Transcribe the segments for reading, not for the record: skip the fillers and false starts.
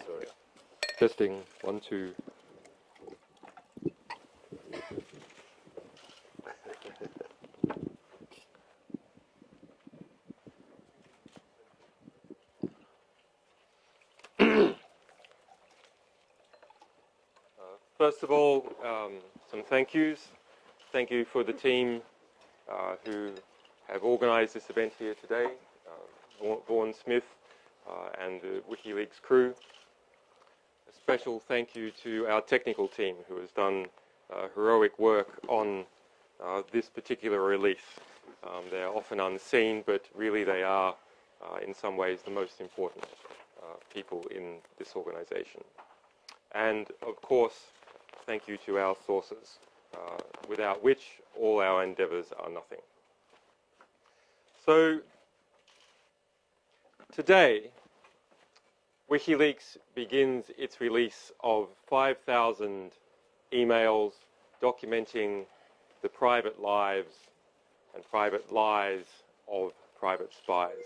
Sorry. Testing, 1, 2. First of all, some thank yous. Thank you for the team who have organized this event here today, Vaughan Smith and the Wikileaks crew. A special thank you to our technical team who has done heroic work on this particular release. They are often unseen, but really they are, in some ways, the most important people in this organization. And, of course, thank you to our sources, without which all our endeavors are nothing. So, today, Wikileaks begins its release of 5,000 emails documenting the private lives and private lies of private spies.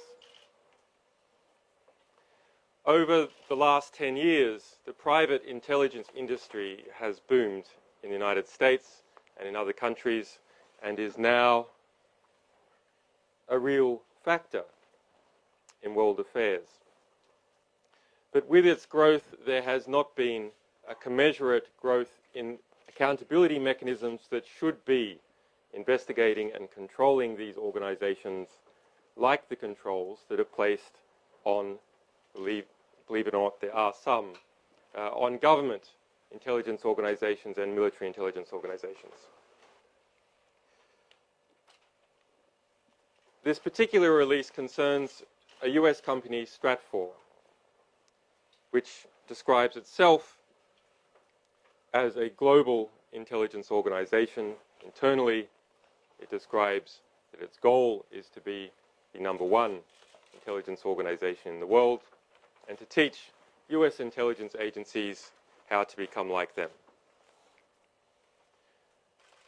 Over the last 10 years, the private intelligence industry has boomed in the United States and in other countries and is now a real factor in world affairs. But with its growth, there has not been a commensurate growth in accountability mechanisms that should be investigating and controlling these organizations, like the controls that are placed on, believe it or not, there are some, on government intelligence organizations and military intelligence organizations. This particular release concerns a US company, Stratfor, which describes itself as a global intelligence organization. Internally, it describes that its goal is to be the #1 intelligence organization in the world and to teach US intelligence agencies how to become like them.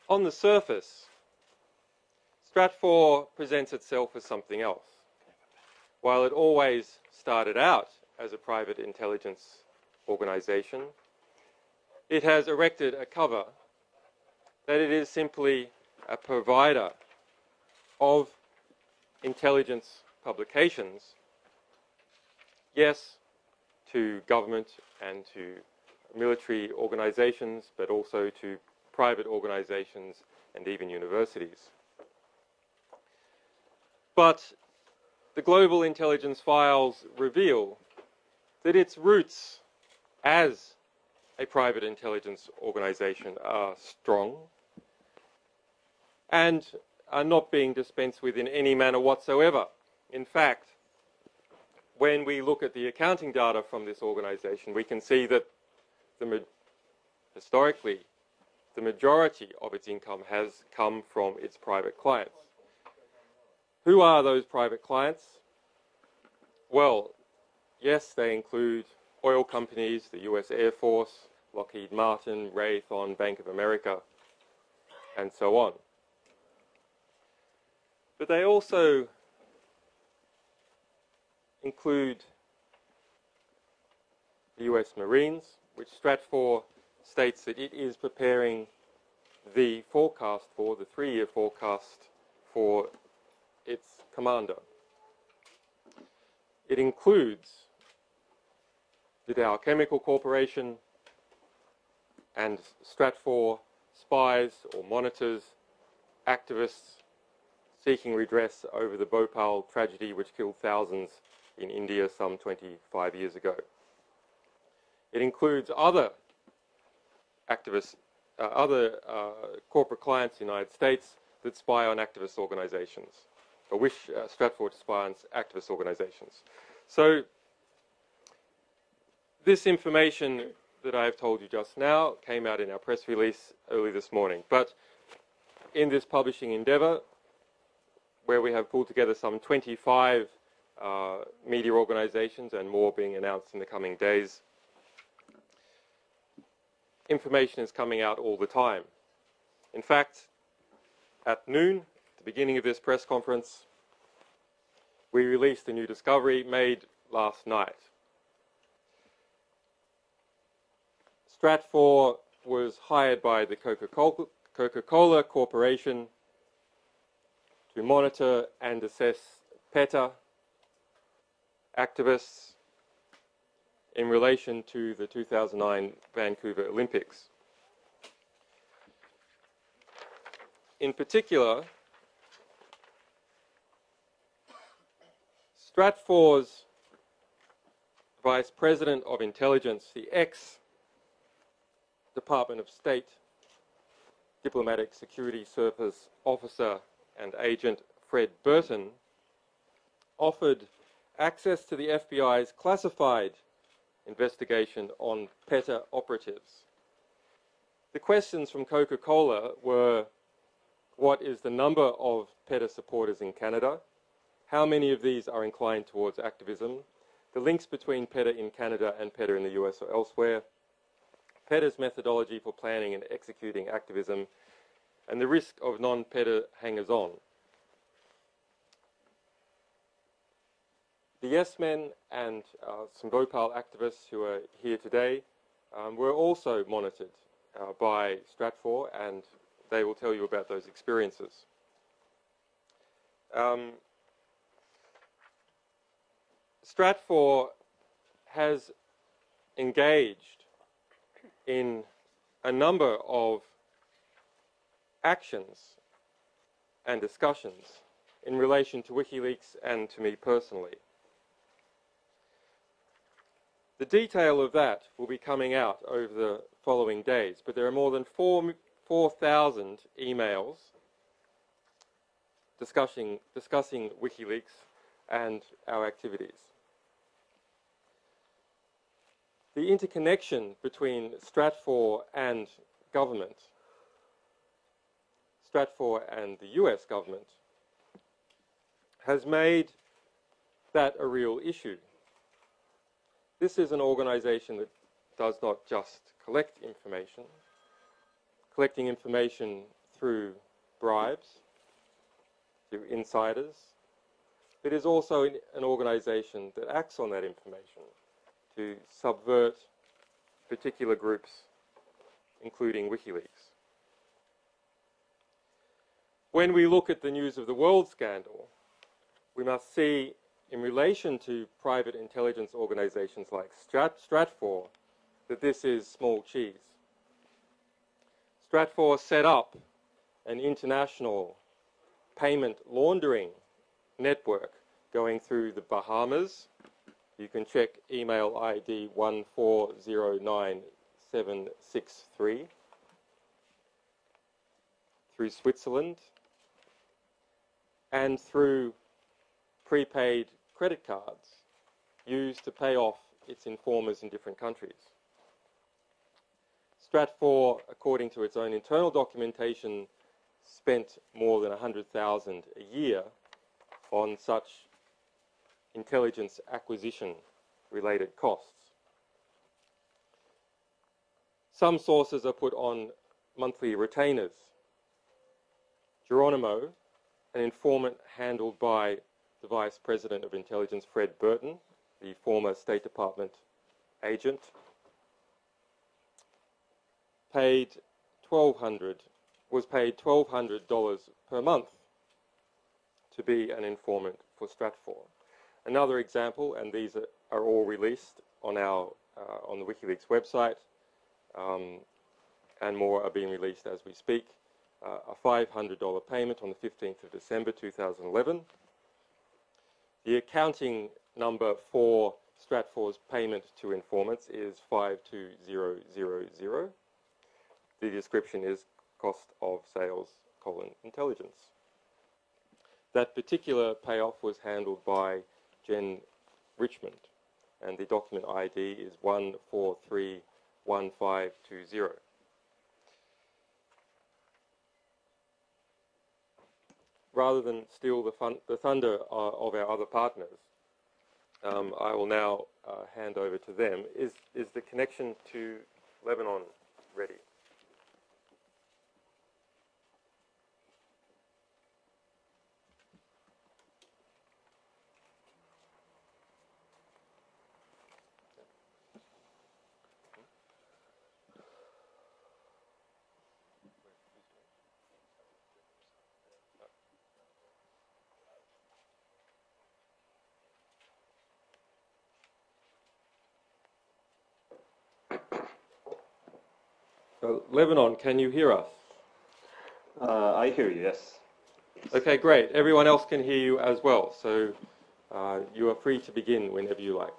On the surface, Stratfor presents itself as something else. While it always started out as a private intelligence organization, it has erected a cover that it is simply a provider of intelligence publications, yes, to government and to military organizations, but also to private organizations and even universities. But the global intelligence files reveal that its roots as a private intelligence organization are strong and are not being dispensed with in any manner whatsoever. In fact, when we look at the accounting data from this organization, we can see that historically, the majority of its income has come from its private clients. Who are those private clients? Well, yes, they include oil companies, the US Air Force, Lockheed Martin, Raytheon, Bank of America, and so on. But they also include the US Marines, which Stratfor states that it is preparing the forecast for, the 3-year forecast for its commander. It includes the Dow Chemical Corporation, and Stratfor spies or monitors activists seeking redress over the Bhopal tragedy which killed thousands in India some 25 years ago. It includes other activists, corporate clients in the United States that spy on activist organizations, or wish Stratfor to spy on activist organizations. So this information that I have told you just now came out in our press release early this morning. But in this publishing endeavor, where we have pulled together some 25 media organizations and more being announced in the coming days, information is coming out all the time. In fact, at noon, at the beginning of this press conference, we released a new discovery made last night. Stratfor was hired by the Coca-Cola Corporation to monitor and assess PETA activists in relation to the 2009 Vancouver Olympics. In particular, Stratfor's Vice President of Intelligence, the ex-Department of State Diplomatic Security Service Officer and Agent Fred Burton, offered access to the FBI's classified investigation on PETA operatives. The questions from Coca-Cola were, what is the number of PETA supporters in Canada? How many of these are inclined towards activism? The links between PETA in Canada and PETA in the US or elsewhere, PETA's methodology for planning and executing activism, and the risk of non-PETA hangers-on. The Yes Men and some Bhopal activists who are here today were also monitored by Stratfor, and they will tell you about those experiences. Stratfor has engaged in a number of actions and discussions in relation to Wikileaks and to me personally. The detail of that will be coming out over the following days, but there are more than 4,000 emails discussing Wikileaks and our activities. The interconnection between Stratfor and government, Stratfor and the US government, has made that a real issue. This is an organization that does not just collect information. Collecting information through bribes, through insiders. It is also an organization that acts on that information to subvert particular groups, including Wikileaks. When we look at the News of the World scandal, we must see, in relation to private intelligence organizations like Stratfor, that this is small cheese. Stratfor set up an international payment laundering network going through the Bahamas. You can check email ID 1409763, through Switzerland, and through prepaid credit cards used to pay off its informers in different countries. Stratfor, according to its own internal documentation, spent more than $100,000 a year on such intelligence acquisition related costs. Some sources are put on monthly retainers. Geronimo, an informant handled by the Vice President of Intelligence, Fred Burton, the former State Department agent, was paid $1,200 per month to be an informant for Stratfor. Another example, and these are all released on our on the WikiLeaks website, and more are being released as we speak. A $500 payment on the 15th of December 2011. The accounting number for Stratfor's payment to informants is 52000. The description is cost of sales, intelligence. That particular payoff was handled by Jen Richmond, and the document ID is 1431520. Rather than steal the thunder of our other partners, I will now hand over to them. Is the connection to Lebanon ready? Lebanon, can you hear us? I hear you, yes. Okay, great. Everyone else can hear you as well, so you are free to begin whenever you like.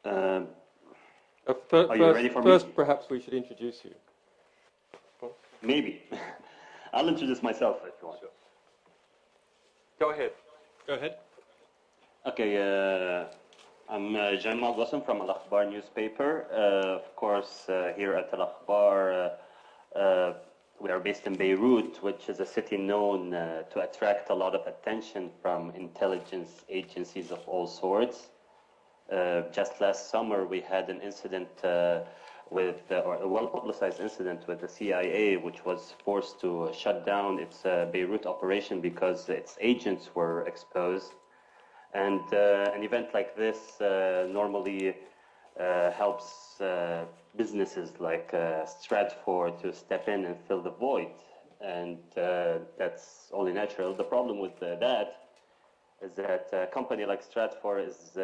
Are you ready for me? First, perhaps we should introduce you. Maybe. I'll introduce myself if you want. Sure. Go ahead. Go ahead. Okay, I'm Jamal Gossem from Al Akhbar newspaper. Of course, here at Al Akhbar, we are based in Beirut, which is a city known to attract a lot of attention from intelligence agencies of all sorts. Just last summer, we had an incident or a well-publicized incident with the CIA, which was forced to shut down its Beirut operation because its agents were exposed. And an event like this normally helps businesses like Stratfor to step in and fill the void. And that's only natural. The problem with that is that a company like Stratfor is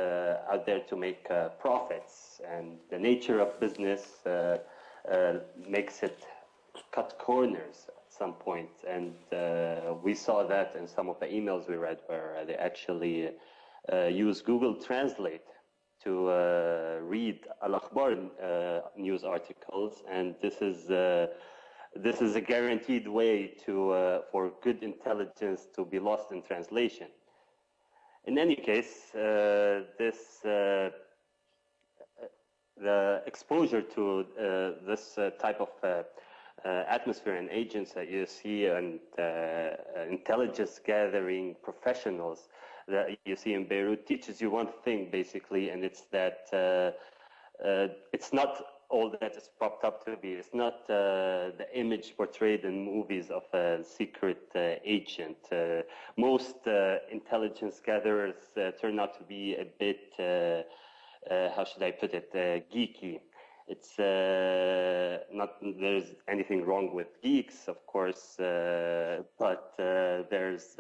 out there to make profits. And the nature of business makes it cut corners at some point. And we saw that in some of the emails we read where they actually use Google Translate to read Al Akhbar news articles, and this is a guaranteed way to for good intelligence to be lost in translation. In any case, the exposure to this type of atmosphere and agents that you see and intelligence gathering professionals that you see in Beirut teaches you one thing basically, and it's that it's not all that is propped up to be. It's not the image portrayed in movies of a secret agent. Most intelligence gatherers turn out to be a bit, how should I put it, geeky. It's not, there's anything wrong with geeks, of course, but there's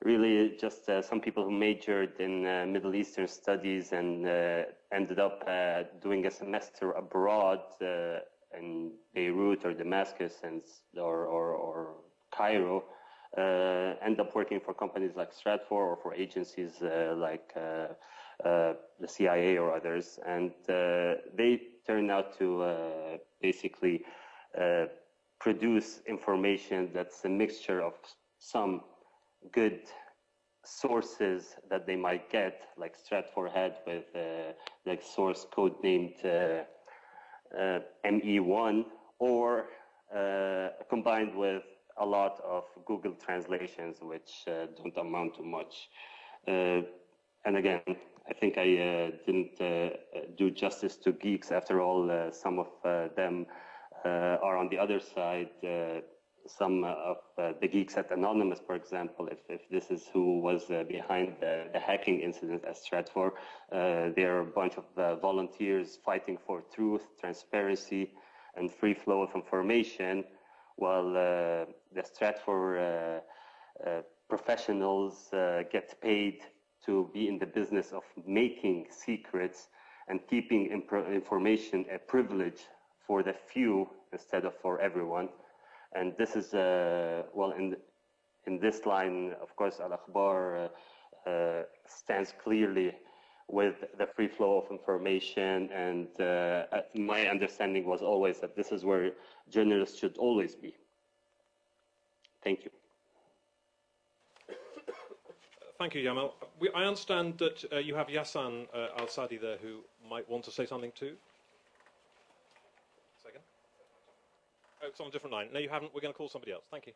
really just some people who majored in Middle Eastern studies and ended up doing a semester abroad in Beirut or Damascus or Cairo, end up working for companies like Stratfor or for agencies like the CIA or others, and they turn out to basically produce information that's a mixture of some good sources that they might get, like Stratfor had with like source code named ME1, or combined with a lot of Google translations, which don't amount to much. And again, I think I didn't do justice to geeks. After all, some of them are on the other side. Some of the geeks at Anonymous, for example, if this is who was behind the hacking incident at Stratfor, they are a bunch of volunteers fighting for truth, transparency, and free flow of information, while the Stratfor professionals get paid to be in the business of making secrets and keeping information a privilege for the few instead of for everyone. And this is, well, in this line, of course, Al Akhbar stands clearly with the free flow of information. And my understanding was always that this is where journalists should always be. Thank you. Thank you, Yamal. I understand that you have Yassan Al-Sadi there who might want to say something too. Second. Oh, it's on a different line. No, you haven't. We're going to call somebody else. Thank you.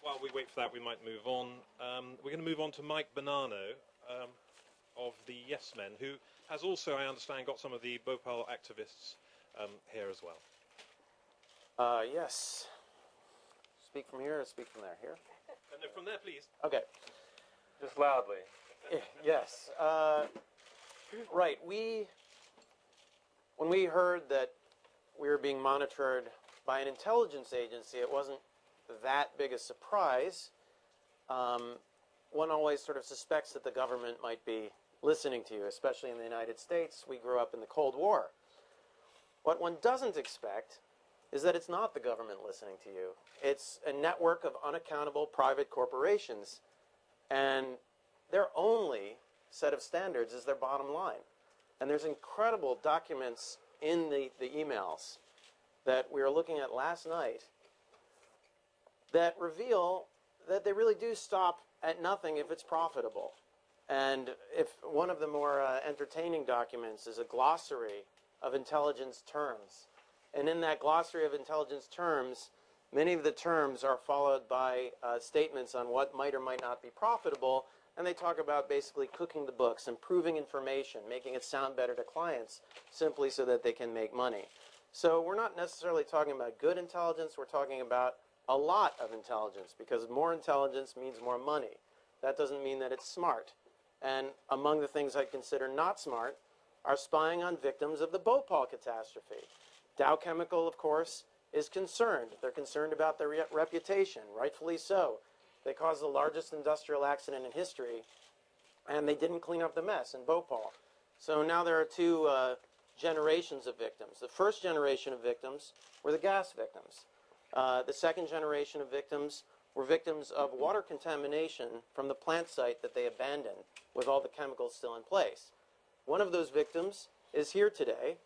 While we wait for that, we might move on. We're going to move on to Mike Bonanno of the Yes Men, who has also, I understand, got some of the Bhopal activists here as well. Yes. speak from here or speak from there? Here? No, from there, please. Okay. Just loudly. Yes. Right. When we heard that we were being monitored by an intelligence agency, it wasn't that big a surprise. One always sort of suspects that the government might be listening to you, especially in the United States. We grew up in the Cold War. What one doesn't expect is that it's not the government listening to you. It's a network of unaccountable private corporations, and their only set of standards is their bottom line. And there's incredible documents in the emails that we were looking at last night that reveal that they really do stop at nothing if it's profitable. And if one of the more entertaining documents is a glossary of intelligence terms. And in that glossary of intelligence terms, many of the terms are followed by statements on what might or might not be profitable. And they talk about basically cooking the books, improving information, making it sound better to clients, simply so that they can make money. So we're not necessarily talking about good intelligence. We're talking about a lot of intelligence, because more intelligence means more money. That doesn't mean that it's smart. And among the things I consider not smart are spying on victims of the Bhopal catastrophe. Dow Chemical, of course, is concerned. They're concerned about their reputation, rightfully so. They caused the largest industrial accident in history, and they didn't clean up the mess in Bhopal. So now there are two generations of victims. The first generation of victims were the gas victims. The second generation of victims were victims of water contamination from the plant site that they abandoned with all the chemicals still in place. One of those victims is here today.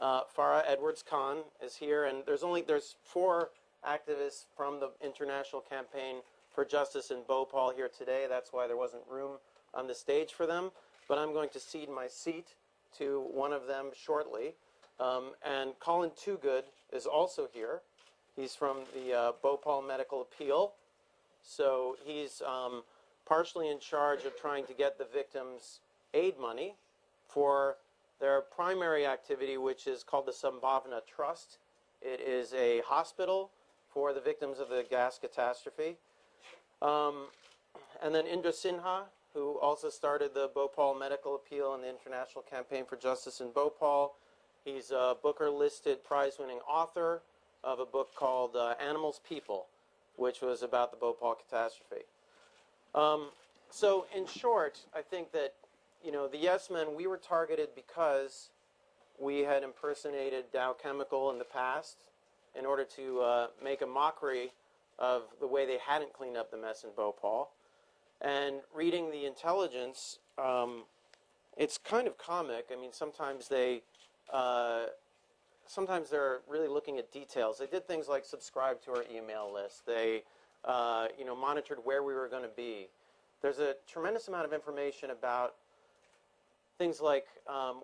Farah Edwards-Khan is here, and there's 4 activists from the International Campaign for Justice in Bhopal here today. That's why there wasn't room on the stage for them. But I'm going to cede my seat to one of them shortly. And Colin Toogood is also here. He's from the Bhopal Medical Appeal. So he's partially in charge of trying to get the victims aid money for their primary activity, which is called the Sambhavna Trust. It is a hospital for the victims of the gas catastrophe. And then Indra Sinha, who also started the Bhopal Medical Appeal and the International Campaign for Justice in Bhopal. He's a Booker-listed prize-winning author of a book called Animals People, which was about the Bhopal catastrophe. So in short, I think that, the Yes Men, we were targeted because we had impersonated Dow Chemical in the past in order to make a mockery of the way they hadn't cleaned up the mess in Bhopal. And reading the intelligence, it's kind of comic. I mean, sometimes they're really looking at details. They did things like subscribe to our email list. They, monitored where we were going to be. There's a tremendous amount of information about things like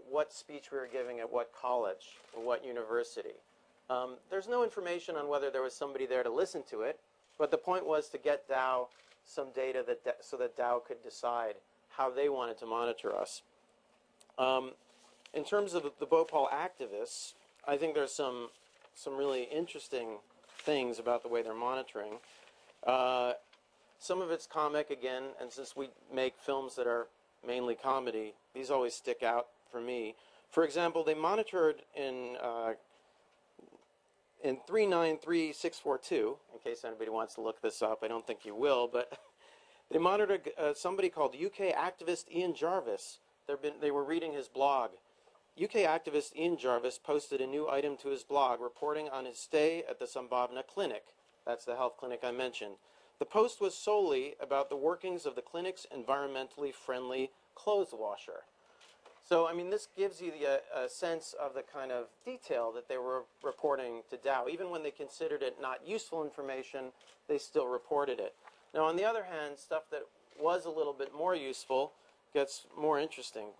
what speech we were giving at what college or what university. There's no information on whether there was somebody there to listen to it, but the point was to get Dow some data so that Dow could decide how they wanted to monitor us. In terms of the Bhopal activists, I think there's some really interesting things about the way they're monitoring. Some of it's comic, again, and since we make films that are mainly comedy, these always stick out for me. For example, they monitored in 393642, in case anybody wants to look this up. I don't think you will, but they monitored somebody called UK activist Ian Jarvis. They were reading his blog. UK activist Ian Jarvis posted a new item to his blog reporting on his stay at the Sambhavna Clinic. That's the health clinic I mentioned. The post was solely about the workings of the clinic's environmentally friendly clothes washer. So, I mean, this gives you a sense of the kind of detail that they were reporting to Dow. Even when they considered it not useful information, they still reported it. Now, on the other hand, stuff that was a little bit more useful gets more interesting.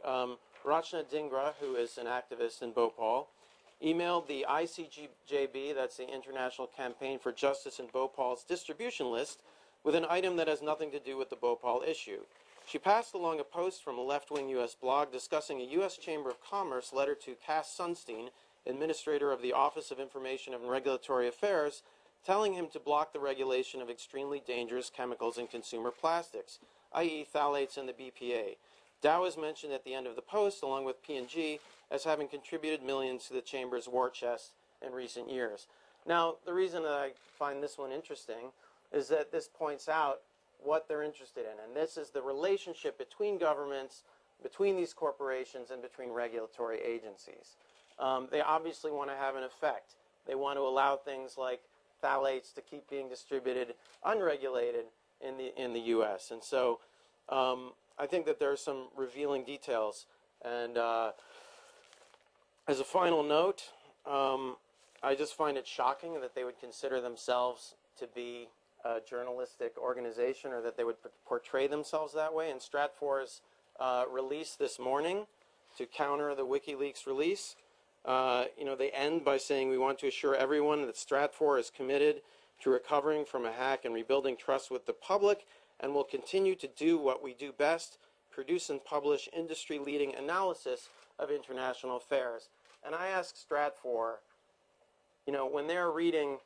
Rachna Dhingra, who is an activist in Bhopal, emailed the ICJB, that's the International Campaign for Justice in Bhopal's distribution list, with an item that has nothing to do with the Bhopal issue. She passed along a post from a left-wing U.S. blog discussing a U.S. Chamber of Commerce letter to Cass Sunstein, administrator of the Office of Information and Regulatory Affairs, telling him to block the regulation of extremely dangerous chemicals in consumer plastics, i.e. phthalates and the BPA. Dow is mentioned at the end of the post, along with P&G, as having contributed millions to the Chamber's war chest in recent years. Now, the reason that I find this one interesting is that this points out what they're interested in, and this is the relationship between governments, between these corporations, and between regulatory agencies. They obviously want to have an effect. They want to allow things like phthalates to keep being distributed unregulated in the U.S. And so I think that there are some revealing details. And as a final note, I just find it shocking that they would consider themselves to be a journalistic organization, or that they would portray themselves that way. And Stratfor's release this morning to counter the Wikileaks release, they end by saying, "We want to assure everyone that Stratfor is committed to recovering from a hack and rebuilding trust with the public, and will continue to do what we do best, produce and publish industry-leading analysis of international affairs." And I ask Stratfor, when they're reading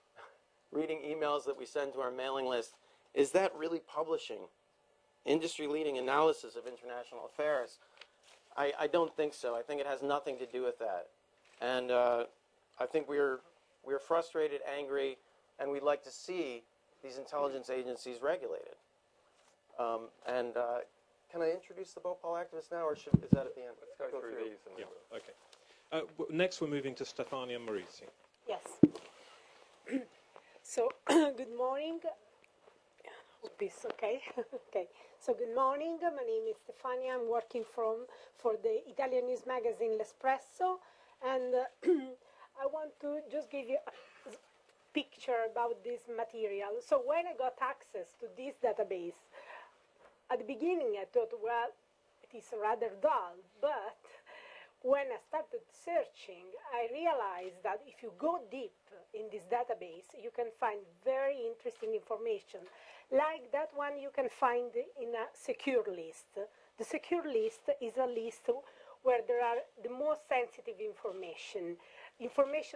emails that we send to our mailing list, is that really publishing industry-leading analysis of international affairs? I don't think so. I think it has nothing to do with that. And I think we're frustrated, angry, and we'd like to see these intelligence agencies regulated. Can I introduce the Bhopal activists now, or is that at the end? Let's go through these. And Yeah, okay. Next, we're moving to Stefania Marisi. Yes. So, good morning. Hope this okay? Okay. So, good morning. My name is Stefania. I'm working for the Italian news magazine L'Espresso, and I want to just give you a picture about this material. So, when I got access to this database, at the beginning I thought, well, it is rather dull, but when I started searching, I realized that if you go deep in this database, you can find very interesting information. Like that one you can find in a secure list. The secure list is a list where there are the most sensitive information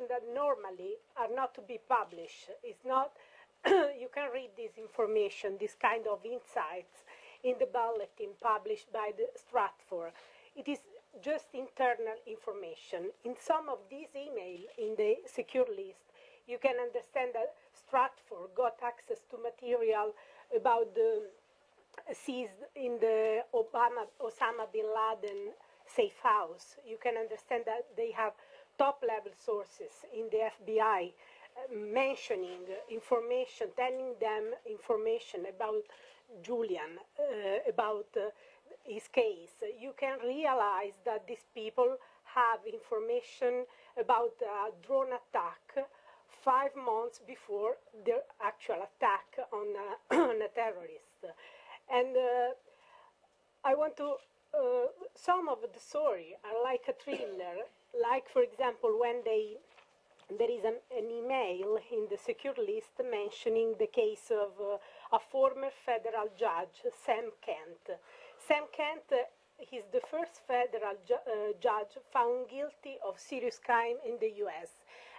that normally are not to be published. It's not, you can read this information, this kind of insights, in the bulletin published by the Stratfor. It is just internal information. In some of these emails in the secure list, you can understand that Stratfor got access to material about the seized in the Osama bin Laden safe house. You can understand that they have top-level sources in the FBI mentioning information, telling them information about Julian, about his case. You can realize that these people have information about a drone attack 5 months before the actual attack on a terrorist. And I want to, some of the story are like a thriller, like, for example, when there is an email in the secure list mentioning the case of a former federal judge, Sam Kent. Sam Kent is the first federal judge found guilty of serious crime in the U.S.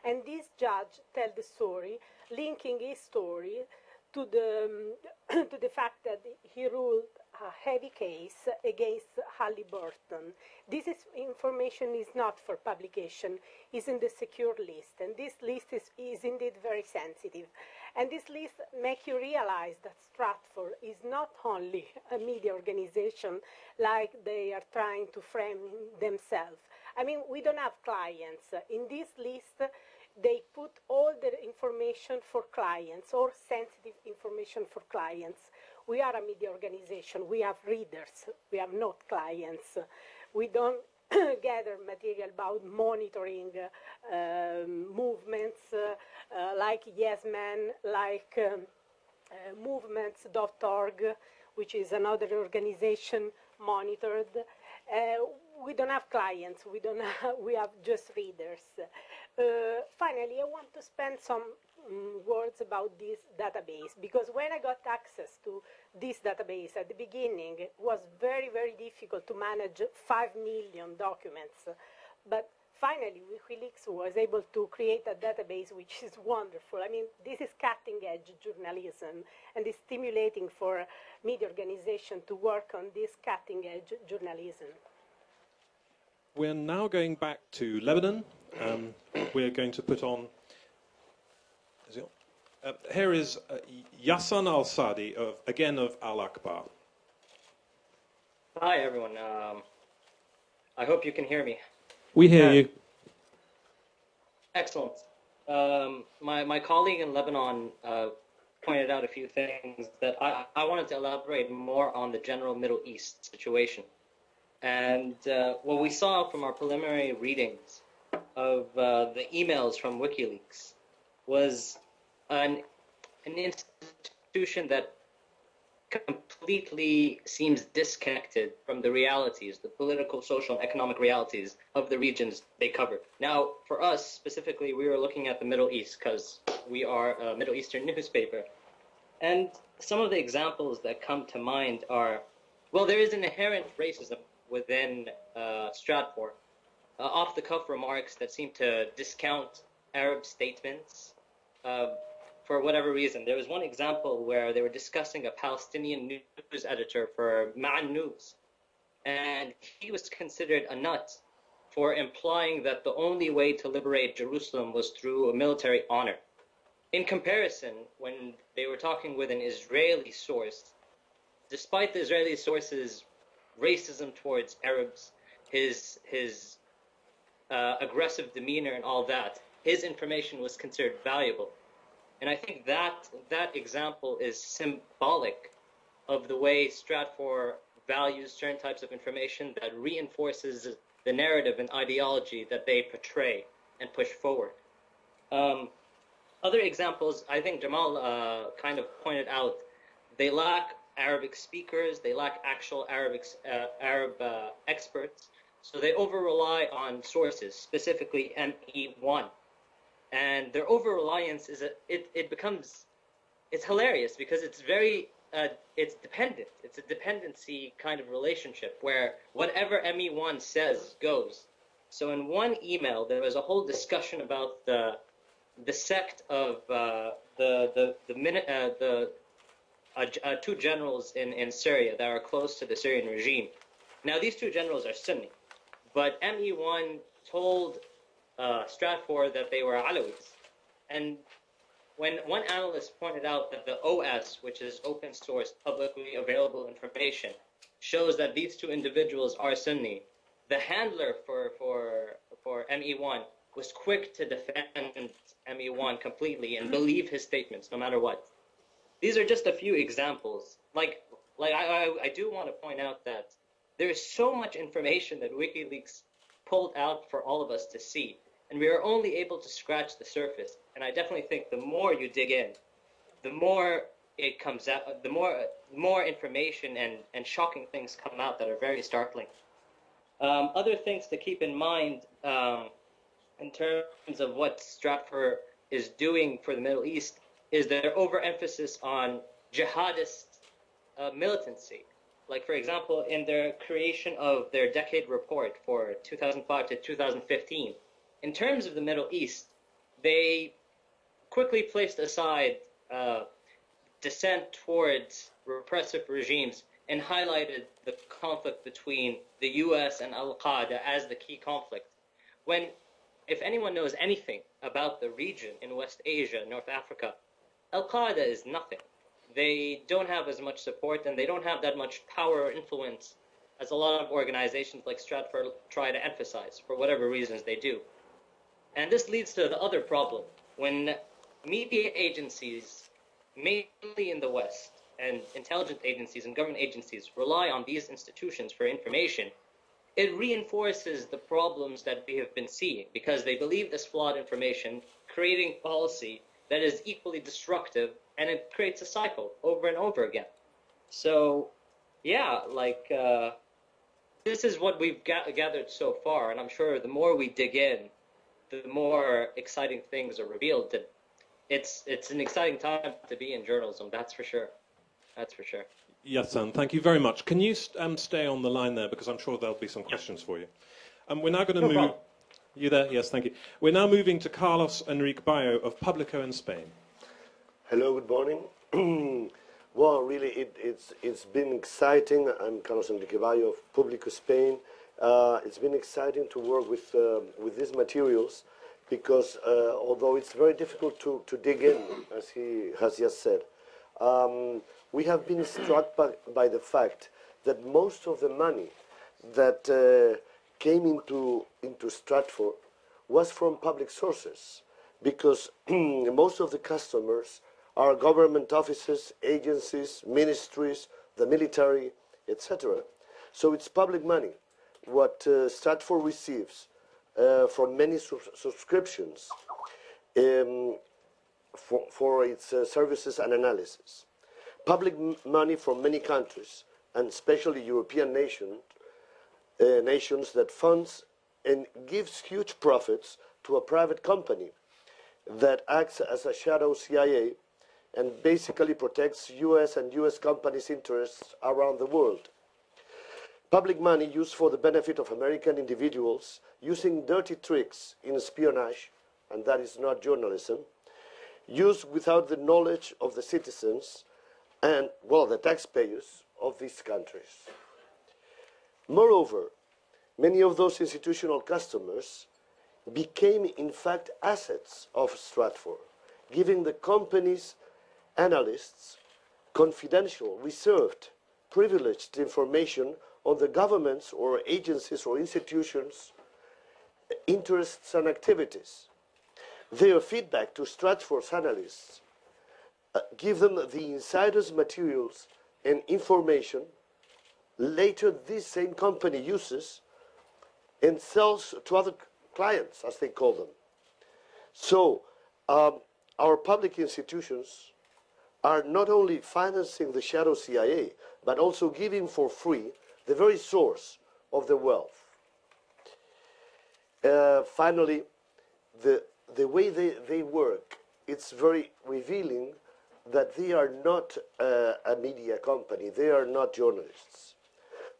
And this judge tells the story, linking his story to the fact that he ruled a heavy case against Halliburton. This information is not for publication, is in the secure list, and this list is indeed very sensitive. And this list makes you realize that Stratfor is not only a media organization like they are trying to frame themselves. I mean, we don't have clients. In this list, they put all the information for clients, or sensitive information for clients. We are a media organization. We have readers. We have not clients. We don't gather material about monitoring movements like Yes Men, like movements.org, which is another organization monitored. We don't have clients. We have just readers. Finally, I want to spend some words about this database, because when I got access to this database at the beginning, it was very, very difficult to manage 5 million documents. But finally, Wikileaks was able to create a database which is wonderful. I mean, this is cutting-edge journalism, and is stimulating for media organization to work on this cutting-edge journalism. We're now going back to Lebanon. We're going to put on... here is Yassan Al-Sadi, again of Al-Akbar. Hi, everyone. I hope you can hear me. We hear you. Excellent. My colleague in Lebanon pointed out a few things that I wanted to elaborate more on the general Middle East situation. And what we saw from our preliminary readings of the emails from Wikileaks was an institution that completely seems disconnected from the realities, the political, social, and economic realities of the regions they cover. Now, for us specifically, we were looking at the Middle East because we are a Middle Eastern newspaper. And some of the examples that come to mind are, well, there is an inherent racism within Stratfor. Off-the-cuff remarks that seem to discount Arab statements for whatever reason. There was one example where they were discussing a Palestinian news editor for Ma'an News, and he was considered a nut for implying that the only way to liberate Jerusalem was through a military honor. In comparison, when they were talking with an Israeli source, despite the Israeli source's racism towards Arabs, his aggressive demeanor and all that, his information was considered valuable. And I think that example is symbolic of the way Stratfor values certain types of information that reinforces the narrative and ideology that they portray and push forward. Other examples, I think Jamal kind of pointed out, they lack Arabic speakers, they lack actual Arab experts, so they over-rely on sources, specifically ME1. And their over-reliance is it's hilarious because it's very it's dependent. It's a dependency kind of relationship where whatever ME1 says goes. So in one email there was a whole discussion about the sect of two generals in Syria that are close to the Syrian regime. Now these two generals are Sunni, but ME1 told Stratfor that they were Alawis. And when one analyst pointed out that the OS, which is open source, publicly available information, shows that these two individuals are Sunni, the handler for ME1 was quick to defend ME1 completely and believe his statements no matter what. These are just a few examples. I do want to point out that there is so much information that WikiLeaks pulled out for all of us to see, and we are only able to scratch the surface. And I definitely think the more you dig in, the more it comes out, the more information and shocking things come out that are very startling. Other things to keep in mind in terms of what Stratfor is doing for the Middle East is their overemphasis on jihadist militancy. Like, for example, in their creation of their decade report for 2005 to 2015, in terms of the Middle East, they quickly placed aside dissent towards repressive regimes and highlighted the conflict between the US and Al-Qaeda as the key conflict. When, if anyone knows anything about the region in West Asia, North Africa, Al-Qaeda is nothing. They don't have as much support and they don't have that much power or influence as a lot of organizations like Stratfor try to emphasize for whatever reasons they do. And this leads to the other problem. When media agencies, mainly in the West, and intelligence agencies and government agencies rely on these institutions for information, it reinforces the problems that we have been seeing because they believe this flawed information, creating policy that is equally destructive, and it creates a cycle over and over again. So, yeah, this is what we've gathered so far, and I'm sure the more we dig in, the more exciting things are revealed. It's an exciting time to be in journalism, that's for sure. That's for sure. Yes, thank you very much. Can you stay on the line there because I'm sure there'll be some questions for you. We're now going to You there? Yes, thank you. We're now moving to Carlos Enrique Bayo of Publico in Spain. Hello, good morning. Well, really, it's been exciting. I'm Carlos Enrique Bayo of Publico Spain. It's been exciting to work with these materials because although it's very difficult to dig in, as he has just said, we have been struck by the fact that most of the money that came into Stratfor was from public sources, because most of the customers are government offices, agencies, ministries, the military, etc. So it's public money. What Stratfor receives from many subscriptions for its services and analysis. Public money from many countries, and especially European nations that funds and gives huge profits to a private company that acts as a shadow CIA and basically protects US and US companies' interests around the world. Public money used for the benefit of American individuals using dirty tricks in espionage, and that is not journalism, used without the knowledge of the citizens and, well, the taxpayers of these countries. Moreover, many of those institutional customers became, in fact, assets of Stratfor, giving the company's analysts confidential, reserved, privileged information on the governments or agencies or institutions' interests and activities. Their feedback to Stratfor's analysts give them the insiders' materials and information later this same company uses and sells to other clients, as they call them. So our public institutions are not only financing the shadow CIA, but also giving for free the very source of the wealth. Finally, the way they work, it's very revealing that they are not a media company, they are not journalists.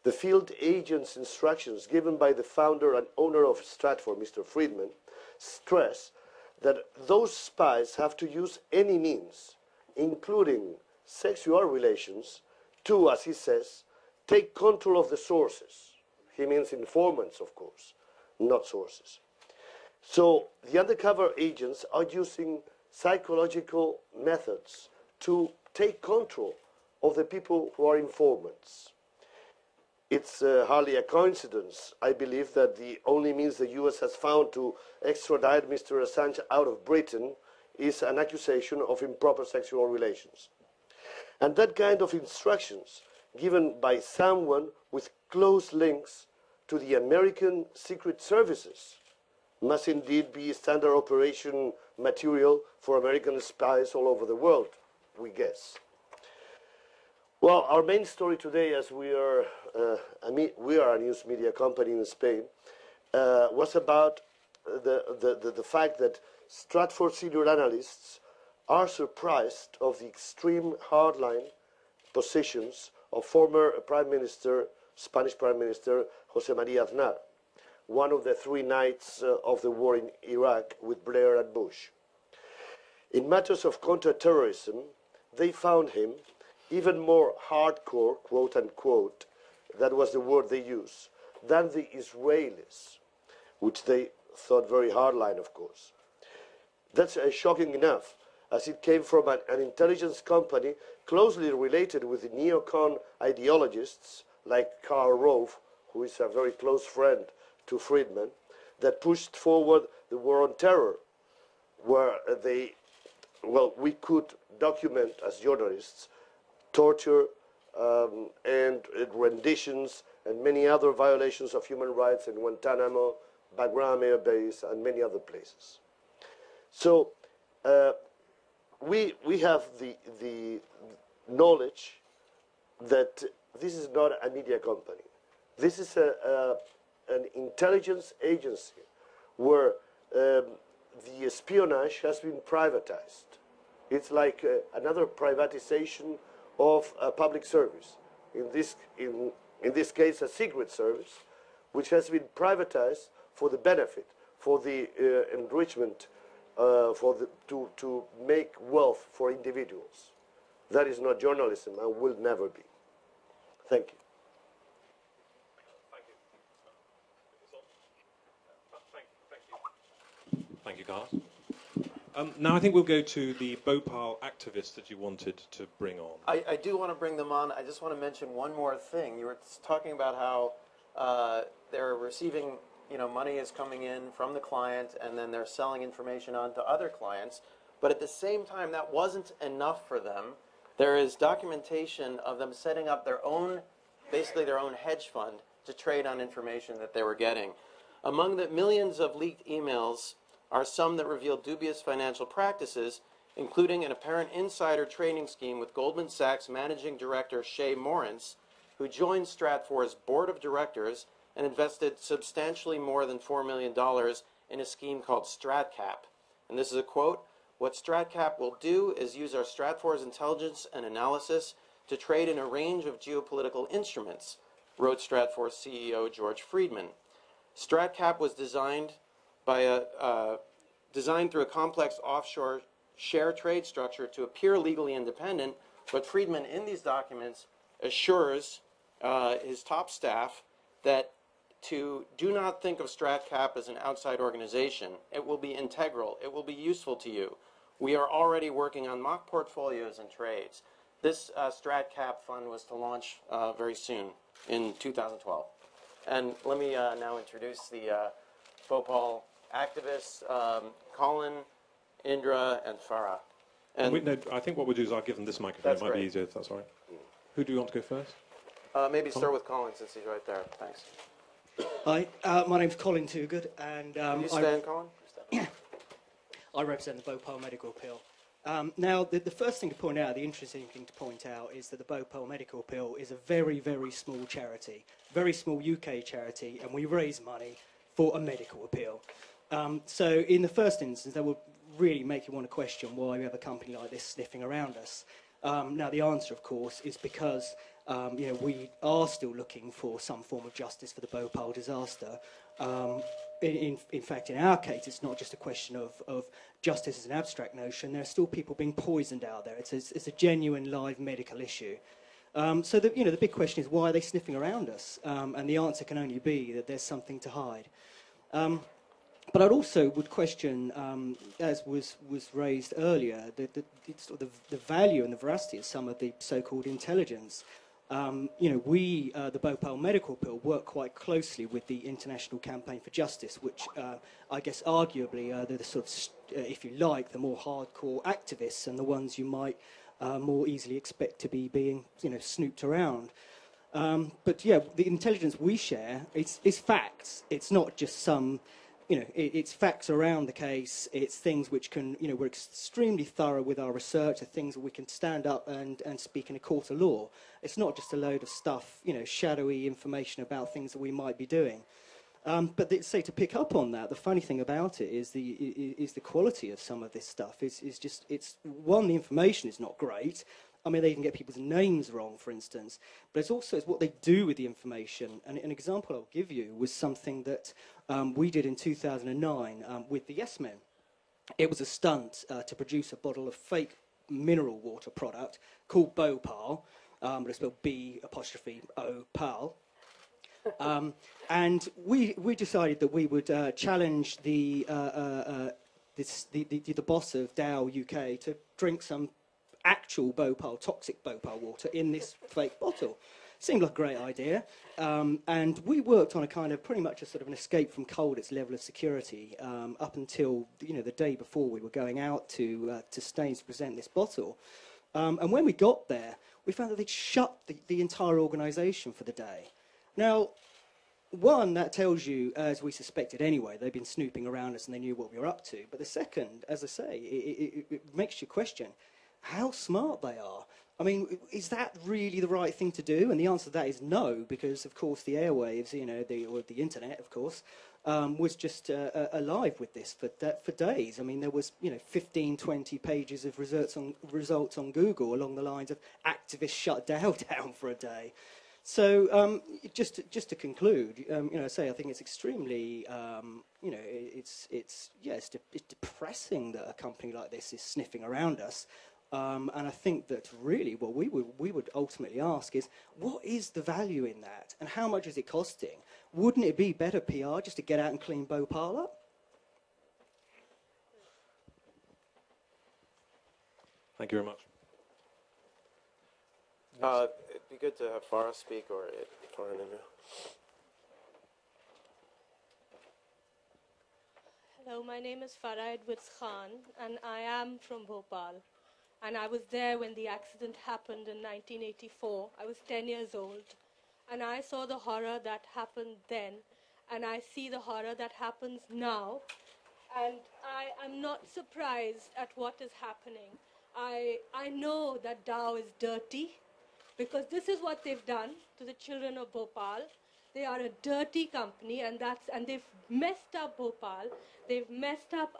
The field agent's instructions given by the founder and owner of Stratfor, Mr. Friedman, stress that those spies have to use any means, including sexual relations, to, as he says, take control of the sources. He means informants, of course, not sources. So the undercover agents are using psychological methods to take control of the people who are informants. It's hardly a coincidence, I believe, that the only means the US has found to extradite Mr. Assange out of Britain is an accusation of improper sexual relations. And that kind of instructions given by someone with close links to the American Secret Services must indeed be standard operation material for American spies all over the world, we guess. Well, our main story today, as we are a news media company in Spain, was about the fact that Stratfor senior analysts are surprised of the extreme hardline positions of former Spanish Prime Minister José María Aznar, one of the three knights of the war in Iraq with Blair and Bush. In matters of counter-terrorism, they found him even more hardcore, quote unquote, that was the word they used, than the Israelis, which they thought very hardline, of course. That's shocking enough, as it came from an intelligence company closely related with the neocon ideologists like Karl Rove, who is a very close friend to Friedman, that pushed forward the war on terror, where we could document as journalists torture and renditions and many other violations of human rights in Guantanamo, Bagram Air Base, and many other places. So we have the knowledge that this is not a media company. This is an intelligence agency where the espionage has been privatized. It's like another privatization of a public service. In this case, a secret service, which has been privatized for the benefit, for the enrichment, to make wealth for individuals. That is not journalism and will never be. Thank you. Thank you, Carlos. Now I think we'll go to the Bhopal activists that you wanted to bring on. I do want to bring them on. I just want to mention one more thing. You were talking about how they're receiving, money is coming in from the client, and then they're selling information on to other clients. But at the same time, that wasn't enough for them. There is documentation of them setting up their own, basically their own hedge fund to trade on information that they were getting. Among the millions of leaked emails are some that reveal dubious financial practices, including an apparent insider trading scheme with Goldman Sachs managing director Shay Morrance, who joined Stratfor's board of directors and invested substantially more than $4 million in a scheme called StratCap. And this is a quote: "What StratCap will do is use our Stratfor's intelligence and analysis to trade in a range of geopolitical instruments," wrote Stratfor's CEO George Friedman. StratCap was designed through a complex offshore share trade structure to appear legally independent, but Friedman in these documents assures his top staff that do not think of StratCap as an outside organization. It will be integral. It will be useful to you. We are already working on mock portfolios and trades. This StratCap fund was to launch very soon in 2012. And let me now introduce the Bhopal activists, Colin, Indra, and Farah. And I think what we'll do is I'll give them this microphone. It might be easier if that's all right. Who do you want to go first? Maybe start with Colin, since he's right there. Thanks. Hi, my name's Colin Toogood, and Can you stand, Colin? I represent the Bhopal Medical Appeal. Now, the first thing to point out, the interesting thing to point out, is that the Bhopal Medical Appeal is a very, very small charity, very small UK charity, and we raise money for a medical appeal. So in the first instance, that would really make you want to question why we have a company like this sniffing around us. Now, the answer, of course, is because we are still looking for some form of justice for the Bhopal disaster. In fact, in our case, it's not just a question of justice as an abstract notion. There are still people being poisoned out there. It's a genuine live medical issue. So the big question is, why are they sniffing around us? And the answer can only be that there's something to hide. But I'd also would question, as was raised earlier, the value and the veracity of some of the so-called intelligence. We, the Bhopal Medical Appeal, work quite closely with the International Campaign for Justice, which I guess arguably are the sort of, if you like, the more hardcore activists and the ones you might more easily expect to be being, snooped around. But yeah, the intelligence we share is facts. It's not just some, it's facts around the case. It's things which can, we're extremely thorough with our research. The things that we can stand up and speak in a court of law. It's not just a load of stuff, shadowy information about things that we might be doing. But to pick up on that, the funny thing about it is the quality of some of this stuff. It's one, the information is not great. I mean, they can get people's names wrong, for instance. But it's what they do with the information. And an example I'll give you was something that we did in 2009 with the Yes Men. It was a stunt to produce a bottle of fake mineral water product called Bhopal, but it's spelled B''O''Pal. And we decided that we would challenge the boss of Dow UK to drink some actual Bhopal, toxic Bhopal water in this fake bottle. Seemed like a great idea. And we worked on a kind of pretty much a sort of an escape from colditz level of security up until the day before we were going out to Staines to present this bottle. And when we got there, we found that they'd shut the entire organisation for the day. Now, one, that tells you, as we suspected anyway, they'd been snooping around us and they knew what we were up to. But the second, as I say, it makes you question how smart they are. I mean, is that really the right thing to do? And the answer to that is no, because, of course, the airwaves, or the internet, of course, was just alive with this for days. I mean, there was, 15, 20 pages of results on Google along the lines of activists shut Dow down for a day. So just to conclude, I think it's extremely, it's depressing that a company like this is sniffing around us. And I think that really what we would ultimately ask is, what is the value in that, and how much is it costing? Wouldn't it be better PR just to get out and clean Bhopal up? Thank you very much. It'd be good to have Farah speak or India. Hello, my name is Farah Edwards Khan, and I am from Bhopal. And I was there when the accident happened in 1984. I was 10 years old. And I saw the horror that happened then, and I see the horror that happens now. And I am not surprised at what is happening. I know that Dow is dirty, because this is what they've done to the children of Bhopal. They are a dirty company, and they've messed up Bhopal. They've messed up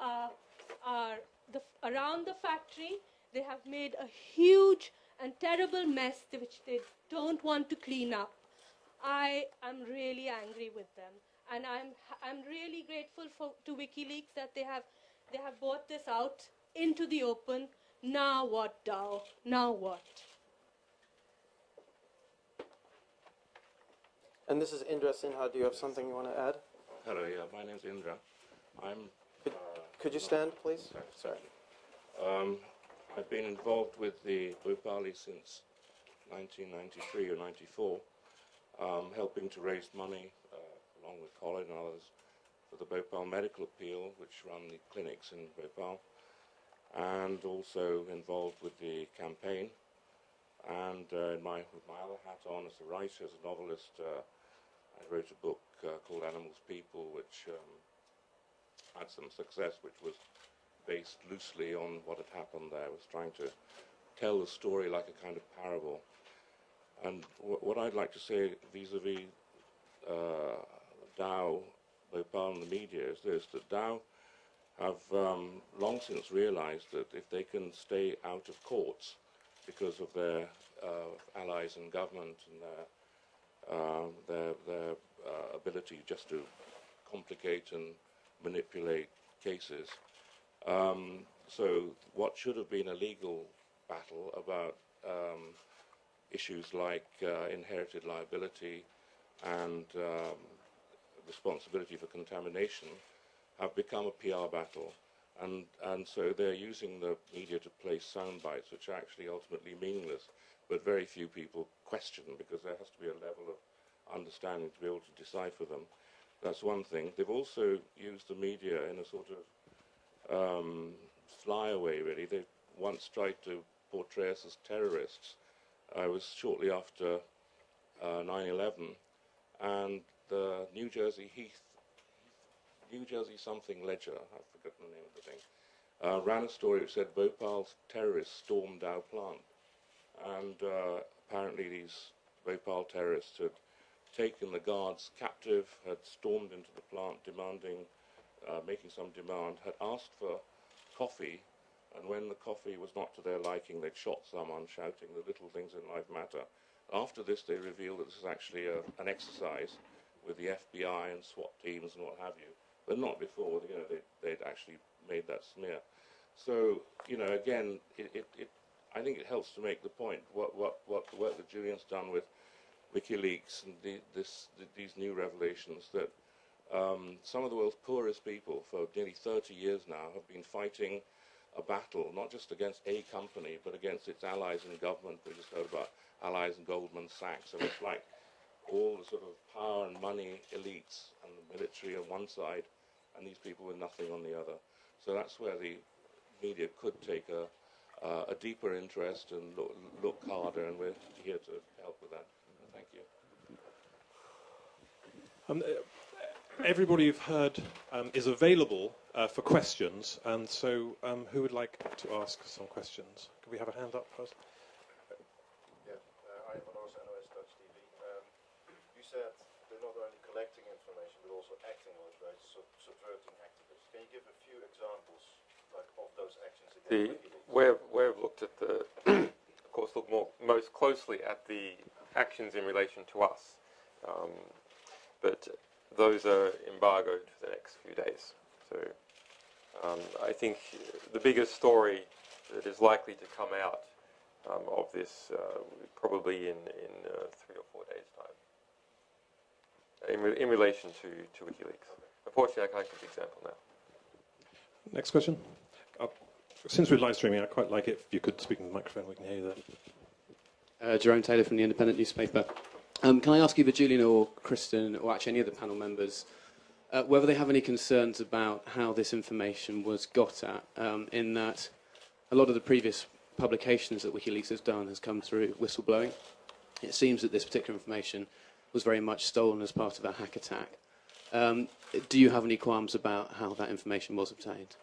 around the factory. They have made a huge and terrible mess which they don't want to clean up. I am really angry with them, and I'm really grateful to Wikileaks that they have brought this out into the open. Now what, Dow? Now what? And this is Indra Sinha. Do you have something you want to add? Hello, yeah, my name's Indra. Could you stand, please? Sorry. I've been involved with the Bhopali since 1993 or 94, helping to raise money, along with Colin and others, for the Bhopal Medical Appeal, which run the clinics in Bhopal, and also involved with the campaign. And with my other hat on as a writer, as a novelist, I wrote a book called Animals People, which had some success, which was based loosely on what had happened there. I was trying to tell the story like a kind of parable. And what I'd like to say vis-a-vis Dow, Bhopal and the media is this, that Dow have long since realized that if they can stay out of courts because of their allies in government and their ability just to complicate and manipulate cases. So what should have been a legal battle about issues like inherited liability and responsibility for contamination have become a PR battle. And so they're using the media to place sound bites, which are actually ultimately meaningless, but very few people question, because there has to be a level of understanding to be able to decipher them. That's one thing. They've also used the media in a sort of flyaway, really. They once tried to portray us as terrorists. I was shortly after 9/11, and the New Jersey something Ledger, I've forgotten the name of the thing, ran a story which said Bhopal's terrorists stormed Dow plant. And apparently these Bhopal terrorists had taken the guards captive, had stormed into the plant demanding, making some demand, had asked for coffee, and when the coffee was not to their liking, they'd shot someone, shouting the little things in life matter. After this, they revealed that this is actually an exercise with the FBI and SWAT teams and what have you, but not before. You know, they'd actually made that smear. So, you know, again, I think it helps to make the point what the work that Julian's done with WikiLeaks and these new revelations, that some of the world's poorest people for nearly 30 years now have been fighting a battle, not just against a company, but against its allies in government. We just heard about allies in Goldman Sachs. And it's like all the sort of power and money elites and the military on one side, and these people with nothing on the other. So that's where the media could take a deeper interest and look harder, and we're here to help with that. Thank you. Everybody you've heard is available for questions, and so who would like to ask some questions? Can we have a hand up first? Yeah, I'm Van NOS Dutch TV. You said they're not only collecting information but also acting on it, right? Subverting activists. Can you give a few examples, like, of those actions against WikiLeaks? We've looked at the, of course, looked most closely at the actions in relation to us. But those are embargoed for the next few days. So I think the biggest story that is likely to come out of this probably in 3 or 4 days' time in relation to WikiLeaks. Unfortunately, I can't give the example now. Next question. Since we're live streaming, I'd quite like it if you could speak in the microphone, we can hear you there. Jerome Taylor from the Independent newspaper. Can I ask either Julian or Kristen, or actually any of the panel members, whether they have any concerns about how this information was got at, in that a lot of the previous publications that WikiLeaks has done has come through whistleblowing. It seems that this particular information was very much stolen as part of a hack attack. Do you have any qualms about how that information was obtained?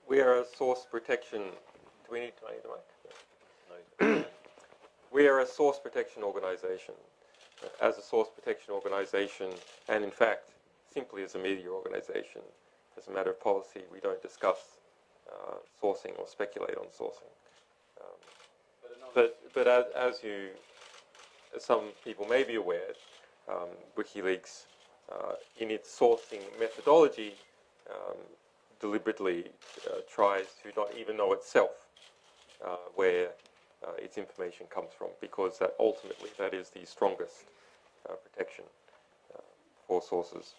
We are a source protection. Do we need to make the mic? No. We are a source protection organisation. As a source protection organisation, and in fact, simply as a media organisation, as a matter of policy, we don't discuss sourcing or speculate on sourcing. But as some people may be aware, WikiLeaks, in its sourcing methodology, deliberately tries to not even know itself where its information comes from, because that ultimately that is the strongest protection for sources.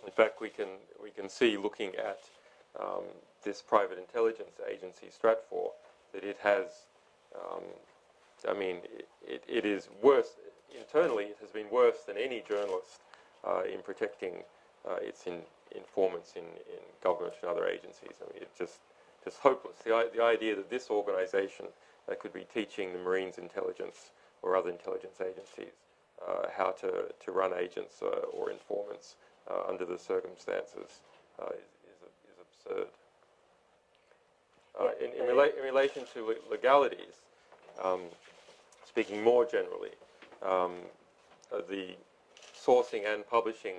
In fact, we can see, looking at this private intelligence agency, Stratfor, that it has, I mean, it is worse, internally it has been worse than any journalist in protecting its informants in government and other agencies. I mean, it's just hopeless. The idea that this organisation could be teaching the Marines intelligence or other intelligence agencies how to run agents or informants under the circumstances is absurd. In relation to legalities, speaking more generally, the sourcing and publishing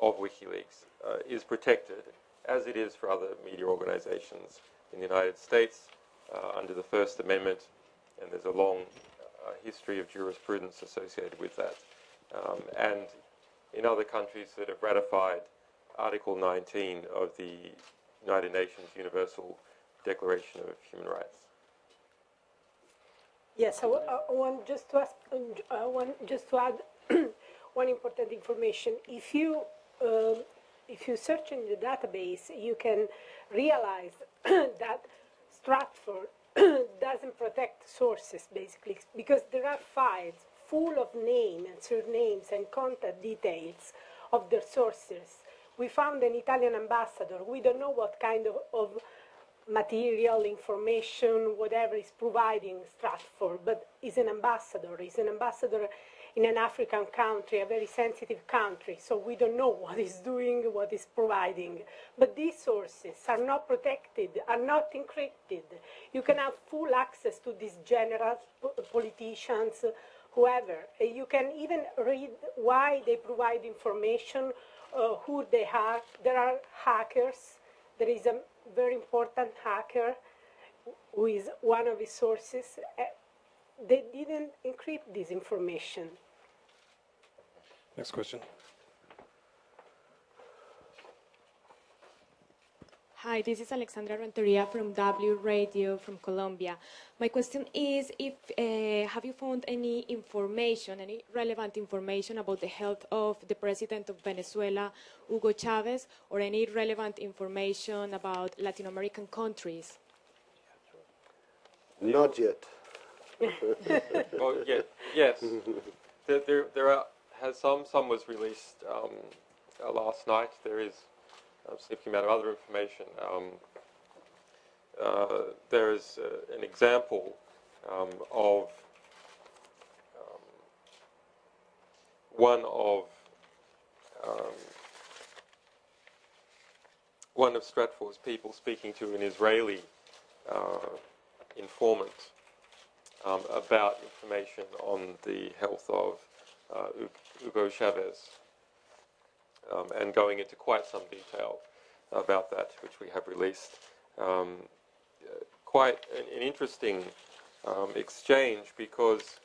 of WikiLeaks is protected, as it is for other media organizations in the United States under the First Amendment, and there's a long history of jurisprudence associated with that. And in other countries that have ratified Article 19 of the United Nations Universal Declaration of Human Rights. Yes, I want just to ask, just to add one important information. If you search in the database, you can realize that Stratfor doesn't protect sources, basically, because there are files full of names and surnames and contact details of their sources. We found an Italian ambassador. We don't know what kind of material, information, whatever is providing Stratfor, but he's an ambassador. He's an ambassador in an African country, a very sensitive country, so we don't know what he's doing, what he's providing. But these sources are not protected, are not encrypted. You can have full access to these generals, politicians, whoever. You can even read why they provide information, who they are. There are hackers. There is a very important hacker who is one of his sources. They didn't encrypt this information. Next question. Hi, this is Alexandra Renteria from W Radio from Colombia. My question is, if have you found any information, any relevant information about the health of the president of Venezuela, Hugo Chavez, or any relevant information about Latin American countries? Not yet. Well, yes. There are some was released last night. There is a significant amount of other information. There is an example of one of Stratfor's people speaking to an Israeli informant about information on the health of Hugo Chavez, and going into quite some detail about that, which we have released. Quite an interesting exchange, because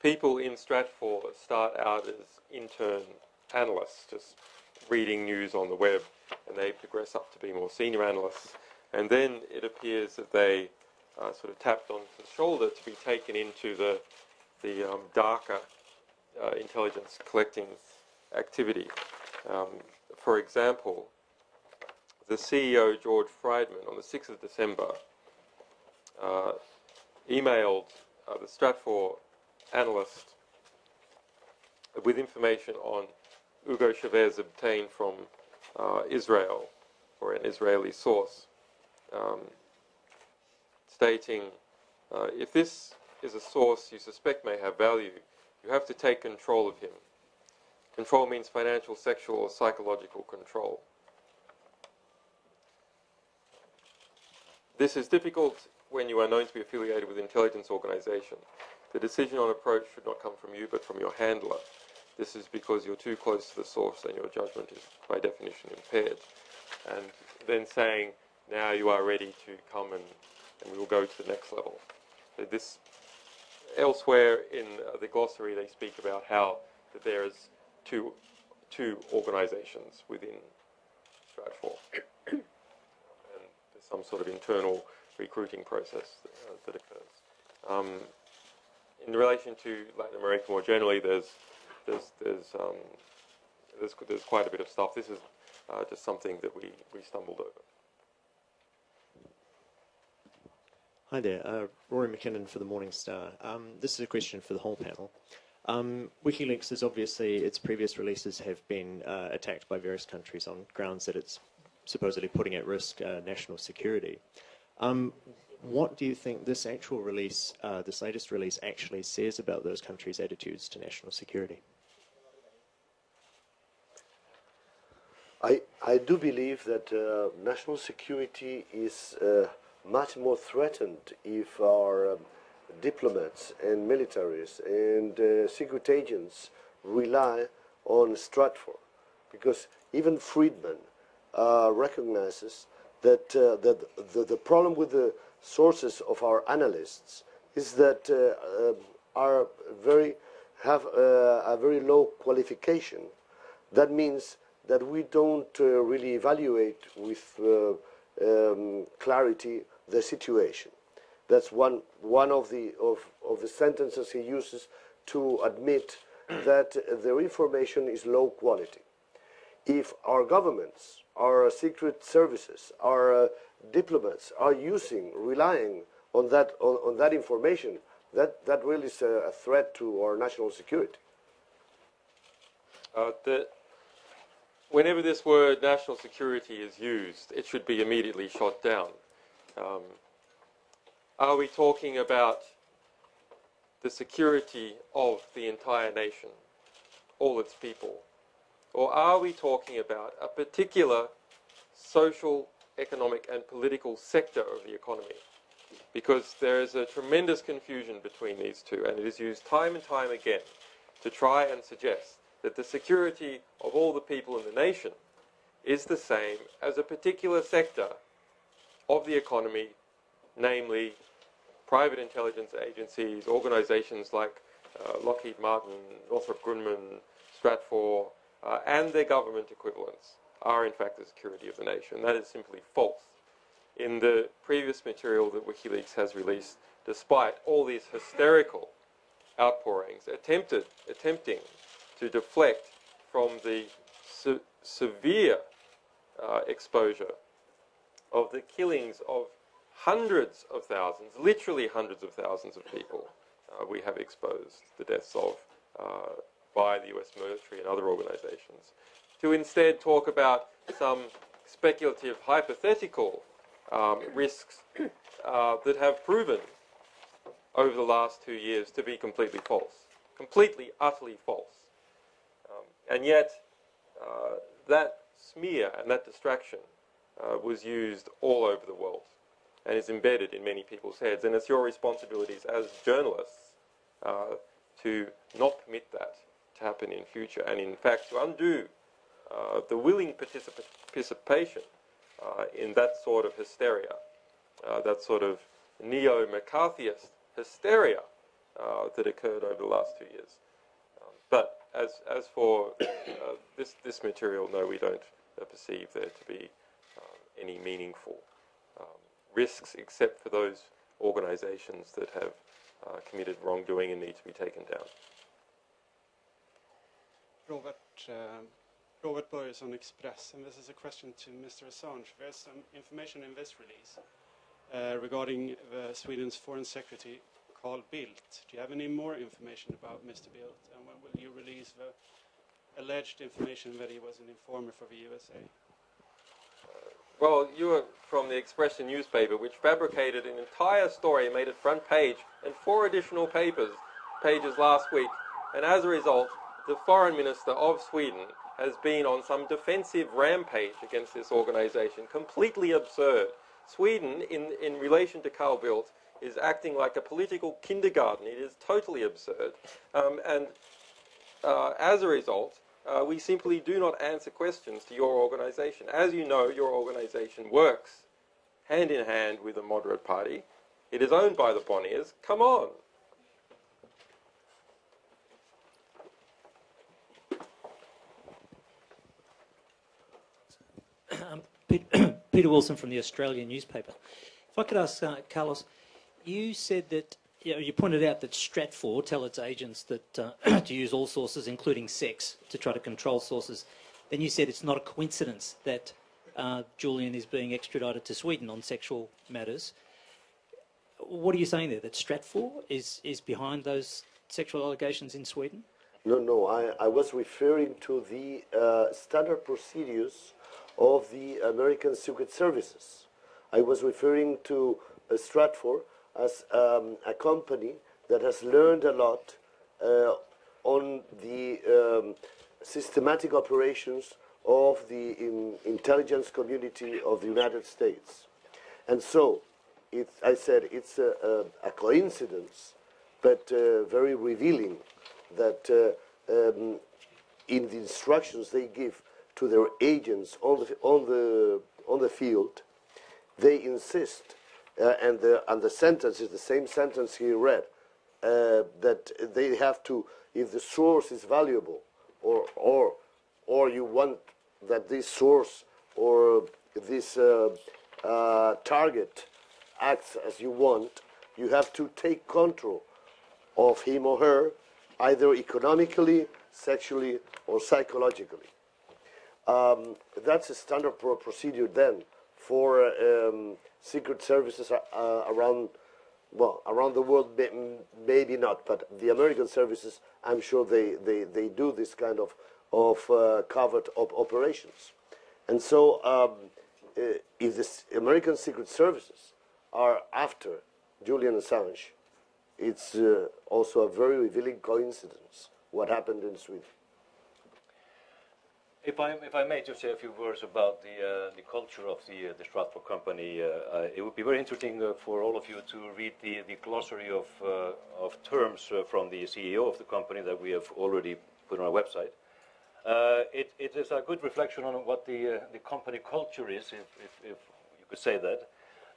people in Stratfor start out as intern analysts, just reading news on the web, and they progress up to be more senior analysts. And then it appears that they sort of tapped on the shoulder to be taken into the darker intelligence collecting activity. For example, the CEO, George Friedman, on the 6th of December, emailed the Stratfor analyst with information on Hugo Chavez obtained from Israel, or an Israeli source, stating, if this is a source you suspect may have value, you have to take control of him. Control means financial, sexual, or psychological control. This is difficult when you are known to be affiliated with an intelligence organization. The decision on approach should not come from you, but from your handler. This is because you're too close to the source and your judgment is, by definition, impaired. And then saying, now you are ready to come and we will go to the next level. So this, elsewhere in the glossary, they speak about how that there is two organizations within Stratfor. And there's some sort of internal recruiting process that occurs. In relation to Latin America more generally, there's quite a bit of stuff. This is just something that we stumbled over. Hi there, Rory McKinnon for the Morning Star. This is a question for the whole panel. Wikileaks is obviously, its previous releases have been attacked by various countries on grounds that it's supposedly putting at risk national security. What do you think this actual release, this latest release, actually says about those countries' attitudes to national security? I do believe that national security is much more threatened if our diplomats and militaries and secret agents rely on Stratfor, because even Friedman recognizes that the problem with the sources of our analysts is that have a very low qualification. That means that we don't really evaluate with clarity the situation. That's one of the sentences he uses to admit that their information is low quality. If our governments, our secret services, our diplomats are relying on that information, that really is a threat to our national security. Whenever this word national security is used, it should be immediately shot down. Are we talking about the security of the entire nation, all its people? Or are we talking about a particular social, economic and political sector of the economy? Because there is a tremendous confusion between these two, and it is used time and time again to try and suggest that the security of all the people in the nation is the same as a particular sector of the economy, namely private intelligence agencies, organizations like Lockheed Martin, Northrop Grumman, Stratfor, and their government equivalents are in fact the security of the nation. That is simply false. In the previous material that Wikileaks has released, despite all these hysterical outpourings, attempting to deflect from the severe exposure of the killings of hundreds of thousands, literally hundreds of thousands of people we have exposed the deaths of by the US military and other organizations, to instead talk about some speculative, hypothetical risks that have proven over the last 2 years to be completely false, completely, utterly false. And yet, that smear and that distraction was used all over the world and is embedded in many people's heads. And it's your responsibilities as journalists to not permit that to happen in future, and in fact to undo the willing participation in that sort of hysteria, that sort of neo-McCarthyist hysteria that occurred over the last 2 years. But as for this material, no, we don't perceive there to be any meaningful risks, except for those organisations that have committed wrongdoing and need to be taken down. Robert Börjesson, Express, and this is a question to Mr. Assange. There's some information in this release regarding Sweden's Foreign Secretary, Carl Bildt. Do you have any more information about Mr. Bildt, and when will you release the alleged information that he was an informer for the USA? Well, you were from the Expression newspaper, which fabricated an entire story, made it front page, and 4 additional pages last week. And as a result, the Foreign Minister of Sweden has been on some defensive rampage against this organization. Completely absurd. Sweden, in relation to Carl Bildt, is acting like a political kindergarten. It is totally absurd. As a result, we simply do not answer questions to your organization. As you know, your organization works hand in hand with the moderate party. It is owned by the Bonniers. Come on. Peter Wilson from the Australian newspaper. If I could ask Carlos, you said that, you pointed out that Stratfor tell its agents that to use all sources, including sex, to try to control sources. Then you said it's not a coincidence that Julian is being extradited to Sweden on sexual matters. What are you saying there, that Stratfor is behind those sexual allegations in Sweden? No, I was referring to the standard procedures of the American Secret Services. I was referring to Stratfor as a company that has learned a lot on the systematic operations of the intelligence community of the United States. And so, I said it's a coincidence, but very revealing that in the instructions they give to their agents on the field, they insist, and the sentence is the same sentence he read, that they have to, if the source is valuable, or you want that this source or this target acts as you want, you have to take control of him or her, either economically, sexually, or psychologically. That's a standard procedure then for secret services around the world, maybe not, but the American services, I'm sure they do this kind of covert operations. And so if the American secret services are after Julian Assange, it's also a very revealing coincidence what happened in Sweden. If I may just say a few words about the culture of the Stratfor company, it would be very interesting for all of you to read the glossary of terms from the CEO of the company that we have already put on our website. It is a good reflection on what the company culture is, if you could say that,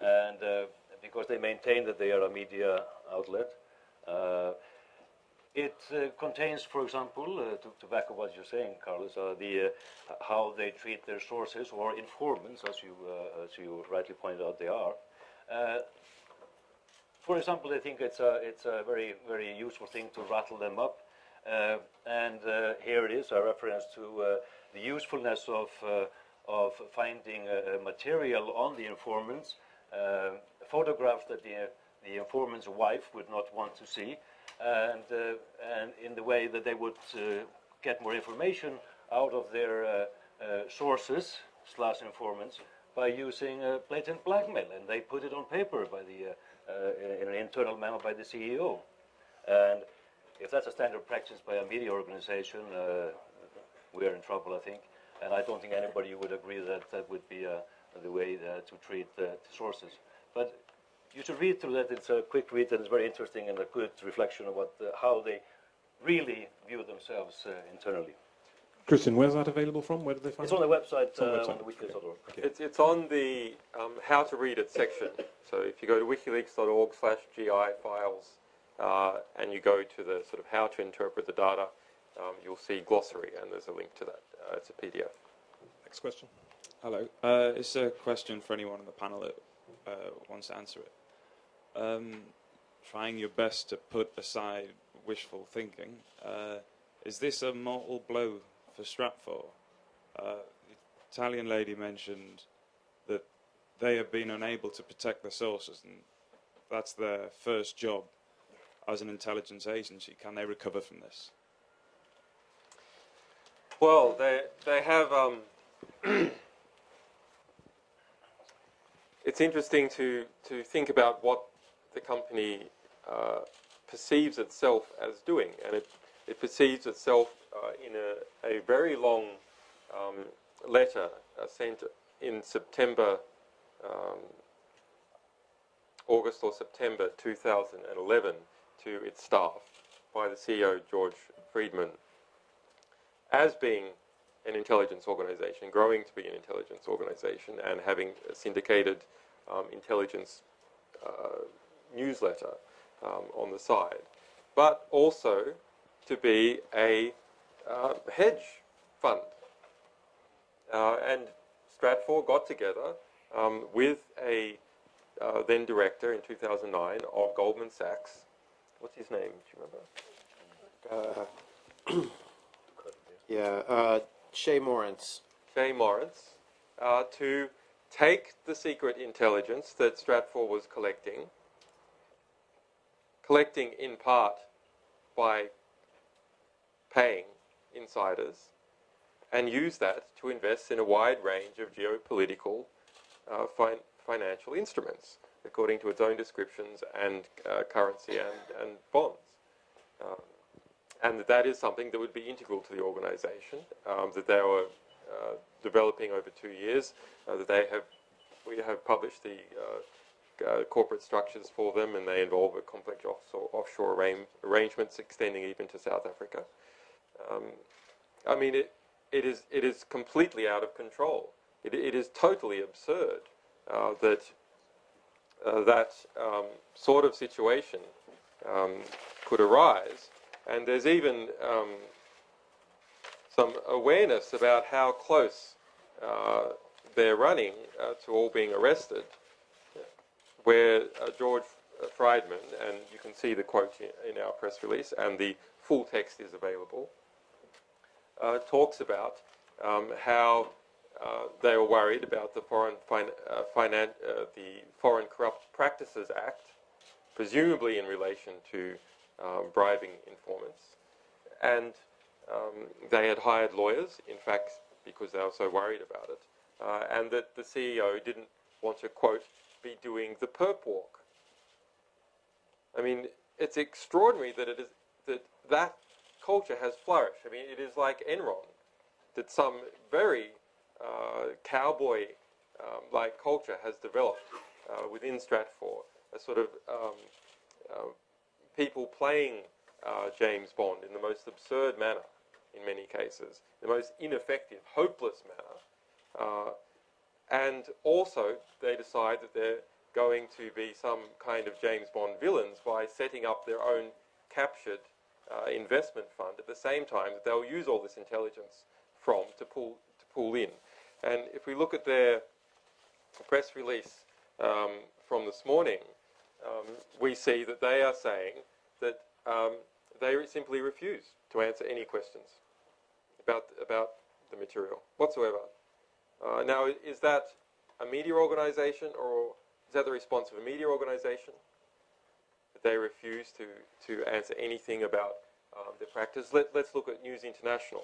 and because they maintain that they are a media outlet. It contains, for example, to back up what you're saying, Carlos, how they treat their sources or informants, as you rightly pointed out, they are. For example, I think it's a very, very useful thing to rattle them up, and here it is, a reference to the usefulness of finding material on the informants, photographs that the informant's wife would not want to see. And in the way that they would get more information out of their sources / informants by using blatant blackmail, and they put it on paper by in an internal memo by the CEO. And if that's a standard practice by a media organization, we are in trouble, I think. And I don't think anybody would agree that that would be the way to treat sources. But you should read through that. It's a quick read, and it's very interesting and a good reflection of how they really view themselves internally. Christian, where's that available from? Where do they find it? It's on the website, on the Wikileaks.org. Okay. It's on the How to Read It section. So if you go to wikileaks.org/GI files, and you go to the sort of how to interpret the data, you'll see glossary, and there's a link to that. It's a PDF. Next question. Hello. It's a question for anyone on the panel that wants to answer it. Trying your best to put aside wishful thinking, is this a mortal blow for Stratfor? The Italian lady mentioned that they have been unable to protect their sources, and that's their first job as an intelligence agency. Can they recover from this? Well, they have. It's interesting to think about what the company perceives itself as doing, and it perceives itself in a very long letter sent in September, August or September 2011 to its staff by the CEO, George Friedman, as being an intelligence organization, growing to be an intelligence organization, and having a syndicated intelligence newsletter on the side, but also to be a hedge fund. And Stratfor got together with a then director in 2009 of Goldman Sachs. What's his name? Do you remember? Shay Morantz. Shay Morantz, to take the secret intelligence that Stratfor was collecting in part by paying insiders, and use that to invest in a wide range of geopolitical financial instruments, according to its own descriptions, and currency and bonds. And that is something that would be integral to the organization, that they were developing over 2 years, we have published the corporate structures for them, and they involve a complex offshore arrangements extending even to South Africa. I mean, it is completely out of control. It is totally absurd that that sort of situation could arise. And there's even some awareness about how close they're running to all being arrested, where George Friedman, and you can see the quote in our press release, and the full text is available, talks about how they are worried about the Foreign Corrupt Practices Act, presumably in relation to bribing informants, and they had hired lawyers, in fact, because they were so worried about it, and that the CEO didn't want to, quote, be doing the perp walk. I mean, it's extraordinary that that culture has flourished. I mean, it is like Enron, that some very cowboy-like culture has developed within Stratfor, a sort of people playing James Bond in the most absurd manner, in many cases, the most ineffective, hopeless manner. And also, they decide that they're going to be some kind of James Bond villains by setting up their own captured investment fund at the same time that they'll use all this intelligence to pull in. And if we look at their press release from this morning, we see that they are saying that they simply refuse to answer any questions about the material whatsoever. Now, is that a media organization, or is that the response of a media organization? That they refuse to answer anything about their practice? Let's look at News International.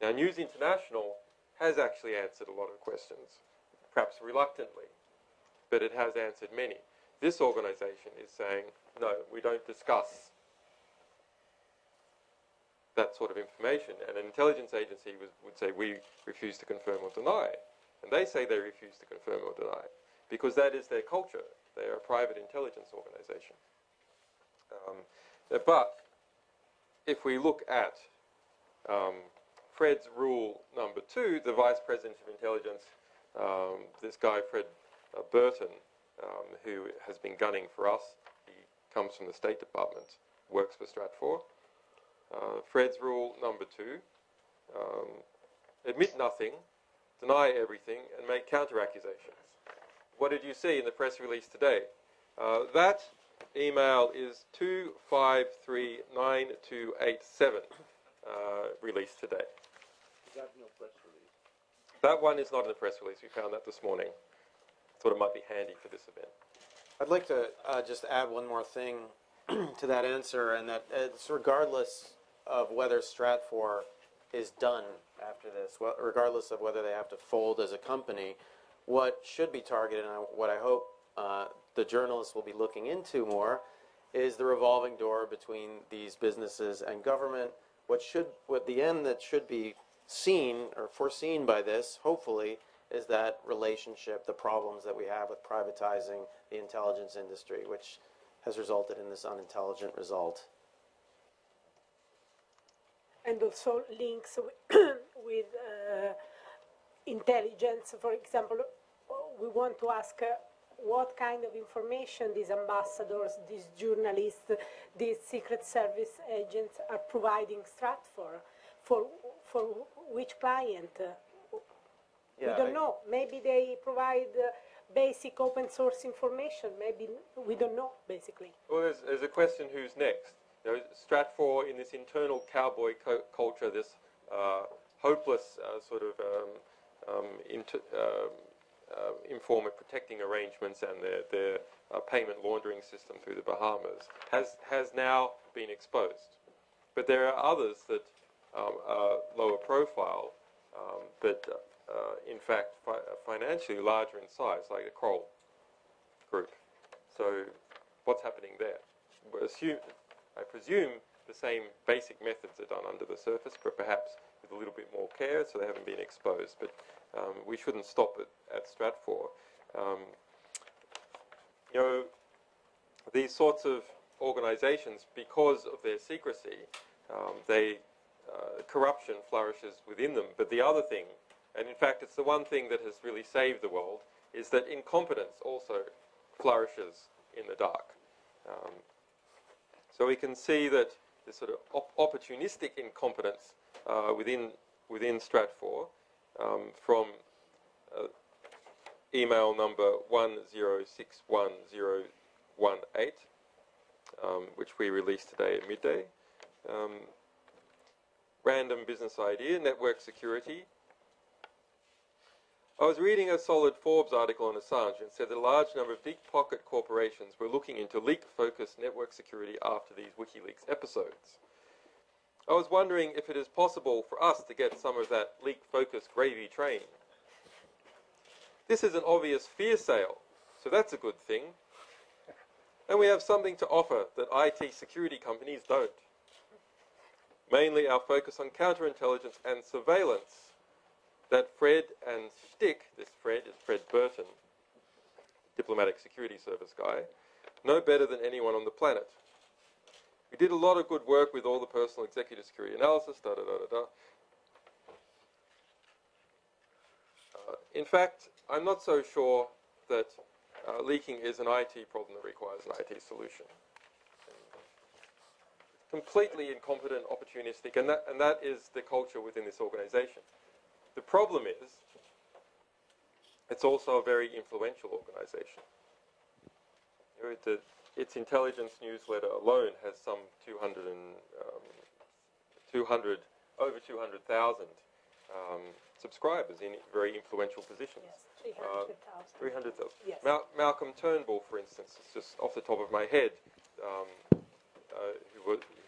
Now, News International has actually answered a lot of questions, perhaps reluctantly, but it has answered many. This organization is saying, no, we don't discuss that sort of information. And an intelligence agency would say, we refuse to confirm or deny. And they say they refuse to confirm or deny, because that is their culture. They are a private intelligence organization. But if we look at Fred's rule number 2, the Vice President of Intelligence, this guy, Fred Burton, who has been gunning for us, he comes from the State Department, works for Stratfor. Fred's rule number 2, admit nothing, deny everything, and make counter-accusations. What did you see in the press release today? That email is 2539287, released today. Is that in your press release? That one is not in the press release. We found that this morning. Thought it might be handy for this event. I'd like to just add one more thing to that answer, and that it's regardless of whether Stratfor is done after this, regardless of whether they have to fold as a company, what should be targeted, and what I hope the journalists will be looking into more, is the revolving door between these businesses and government. What the end that should be seen or foreseen by this, hopefully, is that relationship, the problems that we have with privatizing the intelligence industry, which has resulted in this unintelligent result. And also links with intelligence. For example, we want to ask what kind of information these ambassadors, these journalists, these Secret Service agents are providing Stratfor for which client? We don't know. Maybe they provide basic open source information. Maybe we don't know, basically. Well, there's a question: who's next? You know, Stratfor, in this internal cowboy culture, this hopeless sort of informant protecting arrangements and their payment laundering system through the Bahamas has now been exposed. But there are others that are lower profile, but in fact financially larger in size, like the Kroll Group. So what's happening there? I presume the same basic methods are done under the surface, but perhaps with a little bit more care, so they haven't been exposed. But we shouldn't stop at Stratfor. You know, these sorts of organizations, because of their secrecy, corruption flourishes within them. But the other thing, and in fact it's the one thing that has really saved the world, is that incompetence also flourishes in the dark. So we can see that this sort of opportunistic incompetence within Stratfor, from email number 10611018, which we released today at midday. Random business idea, network security. I was reading a solid Forbes article on Assange, and said that a large number of deep-pocket corporations were looking into leak-focused network security after these Wikileaks episodes. I was wondering if it is possible for us to get some of that leak-focused gravy train. This is an obvious fear sale, so that's a good thing. And we have something to offer that IT security companies don't. Mainly our focus on counterintelligence and surveillance. That Fred and Stick, this Fred is Fred Burton, diplomatic security service guy, know better than anyone on the planet. We did a lot of good work with all the personal executive security analysis, in fact, I'm not so sure that leaking is an IT problem that requires an IT solution. Completely incompetent, opportunistic, and that is the culture within this organization. The problem is, it's also a very influential organization. You know, its intelligence newsletter alone has some over 200,000 subscribers in very influential positions. Yes, 300,000. 300,000. Yes. Malcolm Turnbull, for instance, is just off the top of my head,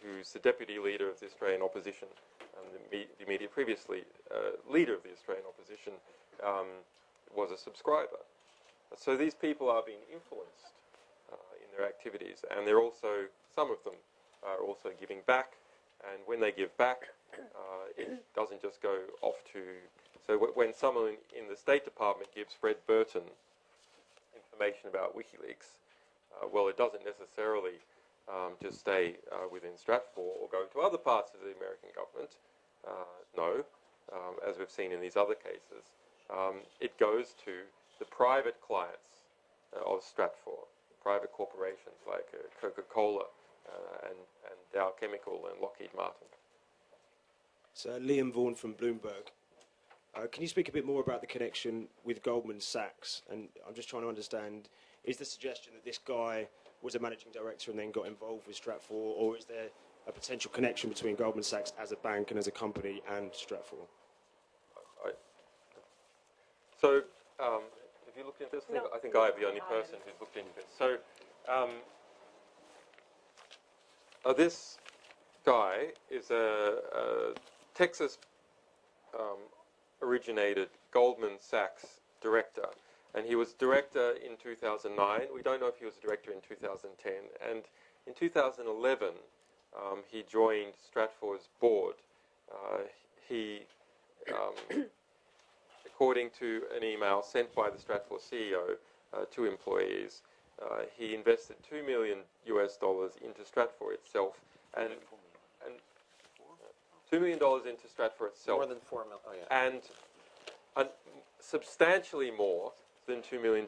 who's the deputy leader of the Australian opposition, the immediate previously leader of the Australian opposition, was a subscriber. So these people are being influenced in their activities, and they're also, some of them are also giving back, and when they give back, it doesn't just go off to, so when someone in the State Department gives Fred Burton information about WikiLeaks, well, it doesn't necessarily just stay within Stratfor or go to other parts of the American government. No, as we've seen in these other cases, it goes to the private clients of Stratfor, private corporations like Coca-Cola and Dow Chemical and Lockheed Martin. So Liam Vaughan from Bloomberg. Can you speak a bit more about the connection with Goldman Sachs? And I'm just trying to understand, is the suggestion that this guy was a managing director and then got involved with Stratfor, or is there a potential connection between Goldman Sachs as a bank and as a company and Stratfor? So, have you looked into this? I think I'm the only person who's looked into this. So, this guy is a Texas originated Goldman Sachs director, and he was director in 2009. We don't know if he was a director in 2010, and in 2011 he joined Stratfor's board. He according to an email sent by the Stratfor CEO to employees, he invested $2 million into Stratfor itself, and $2 million into Stratfor itself. More than 4 million. Oh, yeah. And substantially more than $2 million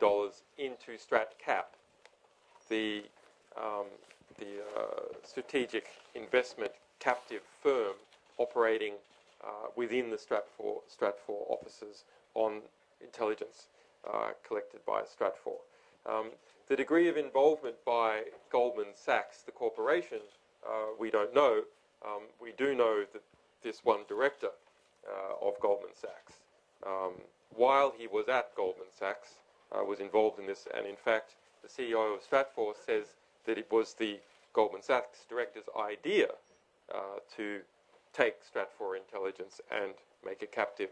into StratCap, the strategic investment captive firm operating within the Stratfor offices on intelligence collected by Stratfor. The degree of involvement by Goldman Sachs, the corporation, we don't know. We do know that this one director of Goldman Sachs, while he was at Goldman Sachs, was involved in this, and in fact the CEO of Stratfor says that it was the Goldman Sachs director's idea to take Stratfor Intelligence and make a captive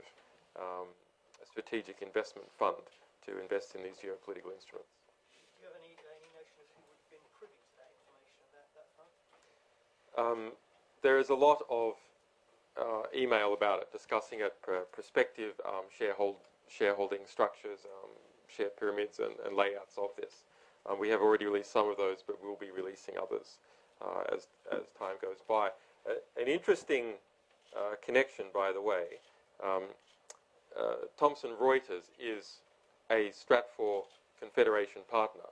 a strategic investment fund to invest in these geopolitical instruments. Do you have any notion of who would have been privy to that information at that fund? There is a lot of email about it, discussing it, prospective shareholding structures, share pyramids and layouts of this. We have already released some of those, but we'll be releasing others as time goes by. An interesting connection, by the way, Thomson Reuters is a Stratfor Confederation partner.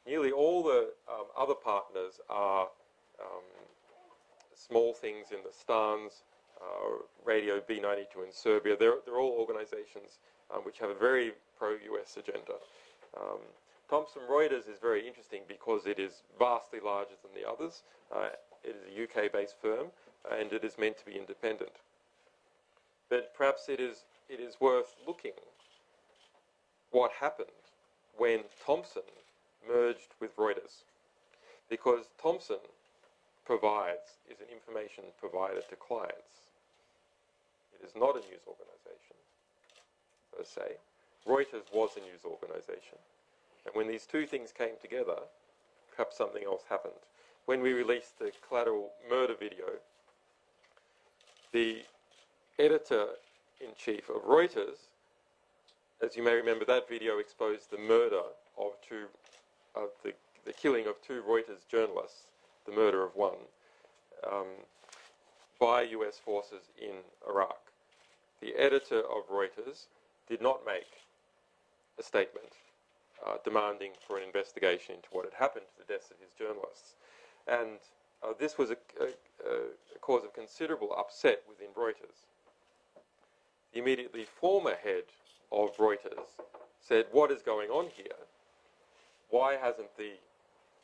Nearly all the other partners are small things in the Stans, Radio B92 in Serbia. They're all organizations which have a very pro-US agenda. Thomson Reuters is very interesting because it is vastly larger than the others. It is a UK-based firm, and it is meant to be independent. But perhaps it is worth looking what happened when Thomson merged with Reuters, because Thomson is an information provider to clients. It is not a news organization, per se. Reuters was a news organization. And when these two things came together, perhaps something else happened. When we released the collateral murder video, the editor-in-chief of Reuters, as you may remember, that video exposed the murder of the killing of two Reuters journalists, the murder of one, by US forces in Iraq. The editor of Reuters did not make a statement demanding for an investigation into what had happened to the deaths of his journalists. And this was a cause of considerable upset within Reuters. The immediately former head of Reuters said, "What is going on here? Why hasn't the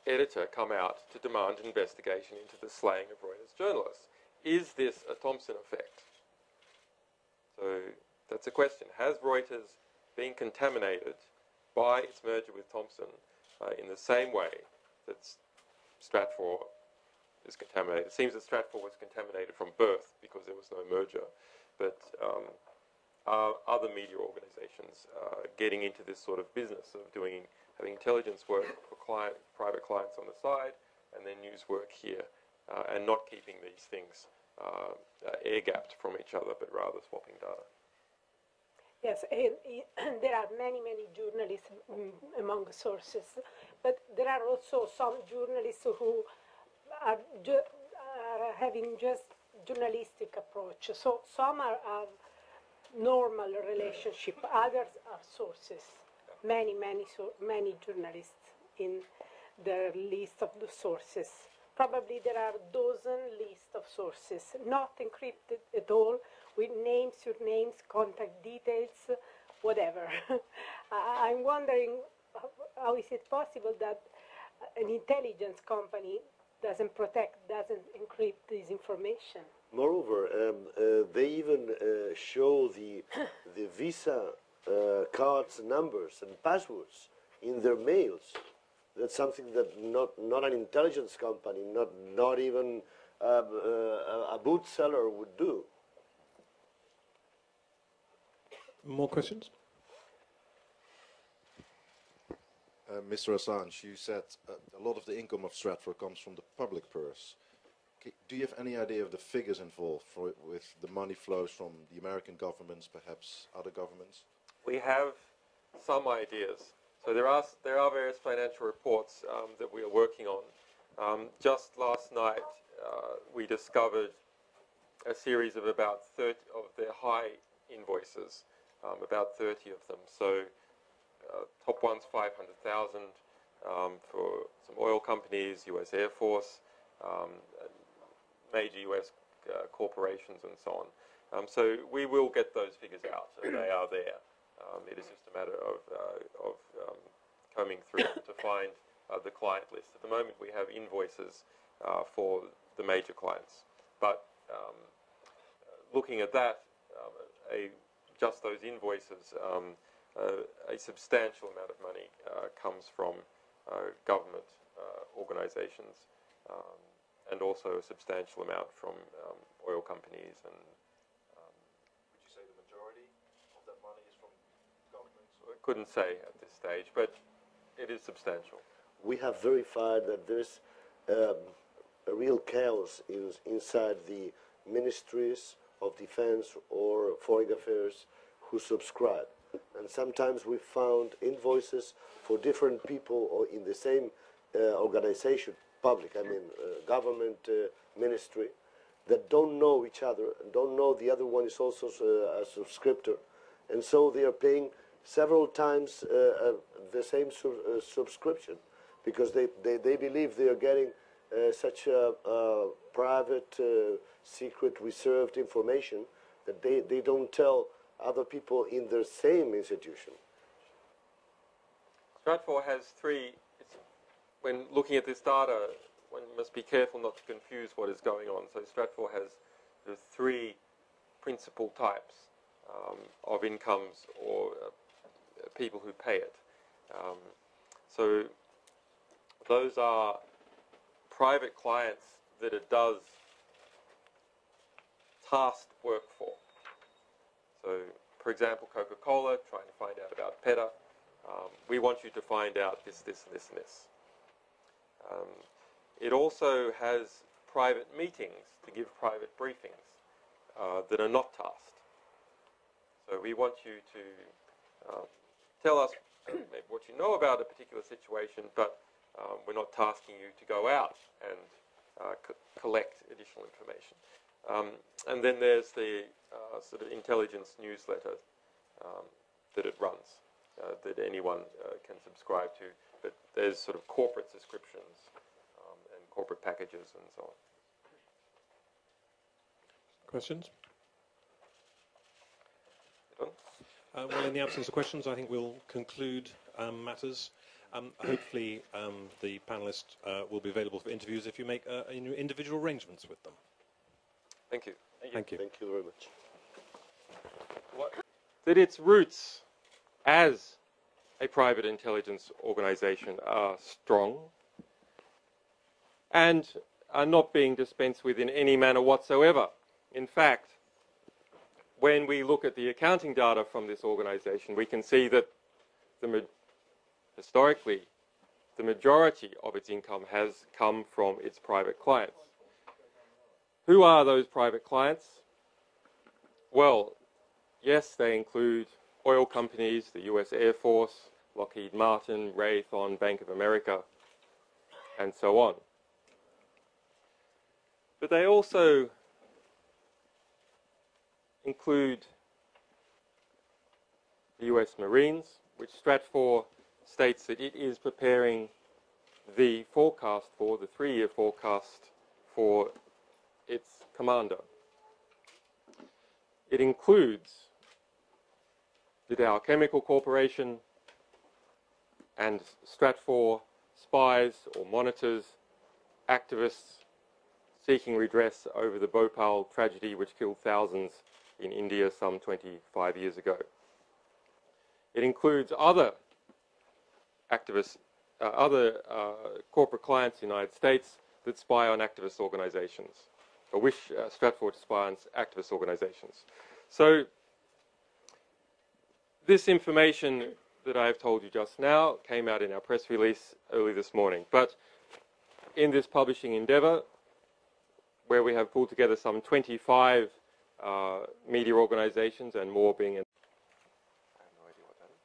editor come out to demand an investigation into the slaying of Reuters journalists? Is this a Thomson effect?" So that's a question. Has Reuters been contaminated by its merger with Thomson in the same way that Stratfor is contaminated? It seems that Stratfor was contaminated from birth because there was no merger. But are other media organizations getting into this sort of business of having intelligence work for private clients on the side, and then news work here, and not keeping these things air-gapped from each other, but rather swapping data? Yes, there are many journalists among sources, but there are also some journalists who are having just journalistic approach. So some are normal relationship, others are sources. Many journalists in their list of the sources. Probably there are dozen lists of sources, not encrypted at all, with names, surnames, contact details, whatever. I'm wondering how is it possible that an intelligence company doesn't protect, doesn't encrypt this information? Moreover, they even show the Visa cards, numbers, and passwords in their mails. That's something that not an intelligence company, not even a boot seller would do. More questions? Mr. Assange, you said a lot of the income of Stratfor comes from the public purse. Do you have any idea of the figures involved with the money flows from the American governments, perhaps other governments? We have some ideas. So there are various financial reports that we are working on. Just last night, we discovered a series of about 30 of their high invoices, about 30 of them. So top one's 500,000 for some oil companies, U.S. Air Force, major U.S. corporations, and so on. So we will get those figures out, and they are there. It is just a matter of combing through to find the client list. At the moment, we have invoices for the major clients, but looking at that, just those invoices, a substantial amount of money comes from government organizations, and also a substantial amount from oil companies. And would you say the majority of that money is from governments? I couldn't say at this stage, but it is substantial. We have verified that there's a real chaos inside the ministries of defense or foreign affairs who subscribe. And sometimes we found invoices for different people or in the same organization, public, government ministry, that don't know each other, don't know the other one is also a subscriptor. And so they are paying several times the same subscription because they believe they are getting such private, secret, reserved information that they don't tell other people in the same institution. Stratfor has when looking at this data, one must be careful not to confuse what is going on. So Stratfor has three principal types of incomes or people who pay it. So those are private clients that it does tasked work for. So, for example, Coca-Cola, trying to find out about PETA. We want you to find out this, this, and this, and this. It also has private meetings to give private briefings that are not tasked. So we want you to tell us maybe what you know about a particular situation, but we're not tasking you to go out and collect additional information. And then there's the sort of intelligence newsletter that it runs, that anyone can subscribe to. But there's sort of corporate subscriptions and corporate packages and so on. Questions? Well, in the absence of questions, I think we'll conclude matters. Hopefully, the panelists will be available for interviews if you make individual arrangements with them. Thank you. Thank you. Thank you very much. That its roots as a private intelligence organization are strong and are not being dispensed with in any manner whatsoever. In fact, when we look at the accounting data from this organization, we can see that historically, the majority of its income has come from its private clients. Who are those private clients? Well, yes, they include oil companies, the US Air Force, Lockheed Martin, Raytheon, Bank of America, and so on. But they also include the US Marines, which Stratfor states that it is preparing the forecast for, the 3-year forecast for its commander. It includes the Dow Chemical Corporation and Stratfor spies or monitors, activists seeking redress over the Bhopal tragedy which killed thousands in India some 25 years ago. It includes other activists, other corporate clients in the United States that spy on activist organizations, or wish Stratfor to spy on activist organizations. So this information that I've told you just now came out in our press release early this morning. But in this publishing endeavor, where we have pulled together some 25 media organizations and more being in. I have no idea what that is.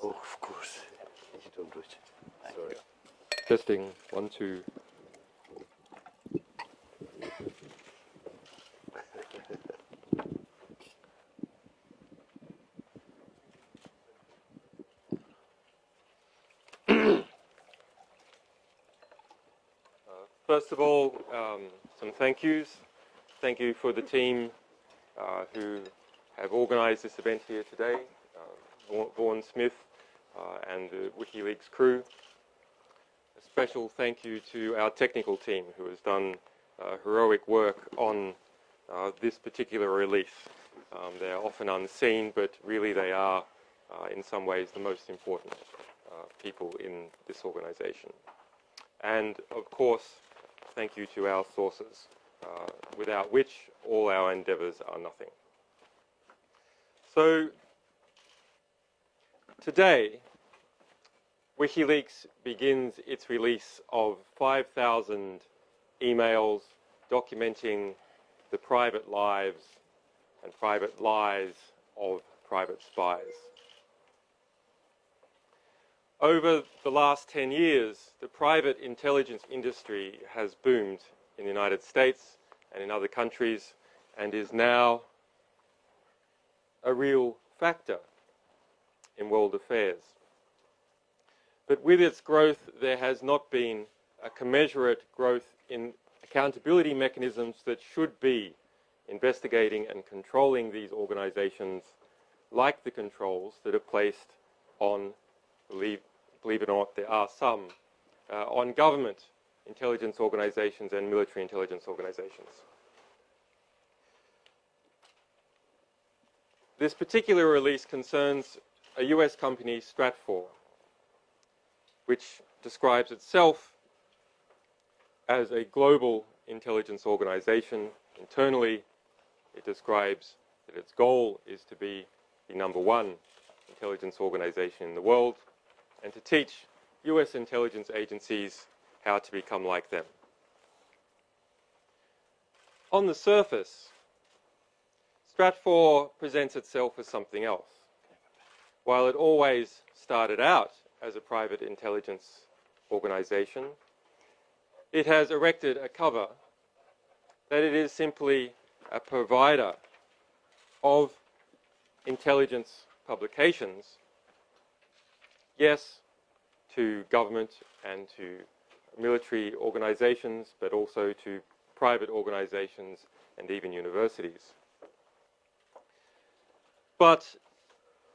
Oh, of course. You don't do it. Sorry. Testing, 1, 2. First of all, some thank yous. Thank you for the team who have organized this event here today, Vaughan Smith and the Wikileaks crew. A special thank you to our technical team who has done heroic work on this particular release. They are often unseen, but really they are, in some ways, the most important people in this organization. And, of course, thank you to our sources, without which all our endeavors are nothing. So, today, WikiLeaks begins its release of 5,000 emails documenting the private lives and private lies of private spies. Over the last 10 years, the private intelligence industry has boomed in the United States and in other countries and is now a real factor in world affairs. But with its growth, there has not been a commensurate growth in accountability mechanisms that should be investigating and controlling these organizations, like the controls that are placed on, believe it or not, there are some, on government intelligence organizations and military intelligence organizations. This particular release concerns a US company, Stratfor, which describes itself as a global intelligence organization. Internally, it describes that its goal is to be the #1 intelligence organization in the world and to teach US intelligence agencies how to become like them. On the surface, Stratfor presents itself as something else. While it always started out as a private intelligence organization, it has erected a cover that it is simply a provider of intelligence publications, yes, to government and to military organizations, but also to private organizations and even universities. But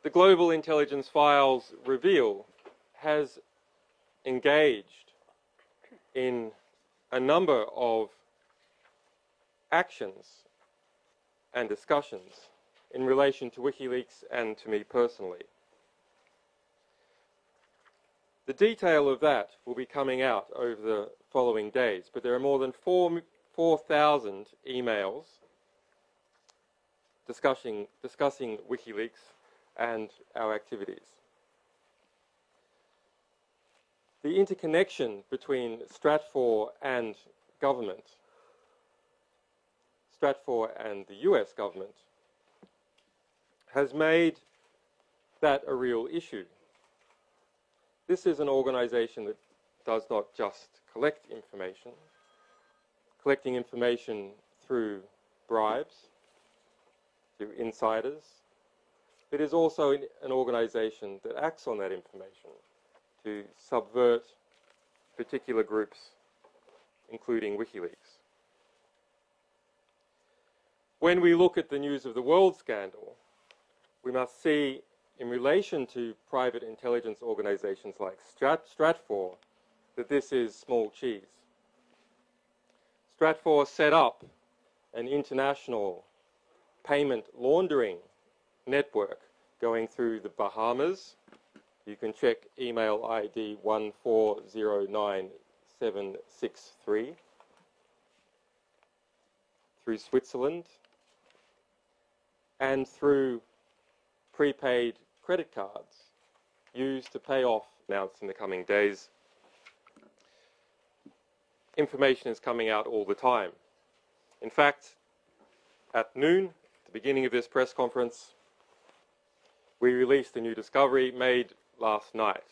the Global Intelligence Files reveal has engaged in a number of actions and discussions in relation to WikiLeaks and to me personally. The detail of that will be coming out over the following days, but there are more than 4,000 emails discussing WikiLeaks and our activities. The interconnection between Stratfor and government Stratfor and the US government has made that a real issue. This is an organization that does not just collect information, collecting information through bribes, through insiders. It is also an organization that acts on that information to subvert particular groups, including Wikileaks. When we look at the News of the World scandal, we must see, in relation to private intelligence organizations like Stratfor, that this is small cheese. Stratfor set up an international payment laundering network going through the Bahamas. You can check email ID 1409763, through Switzerland, and through prepaid credit cards used to pay off, announced in the coming days. Information is coming out all the time. In fact, at noon, at the beginning of this press conference, we released a new discovery made last night.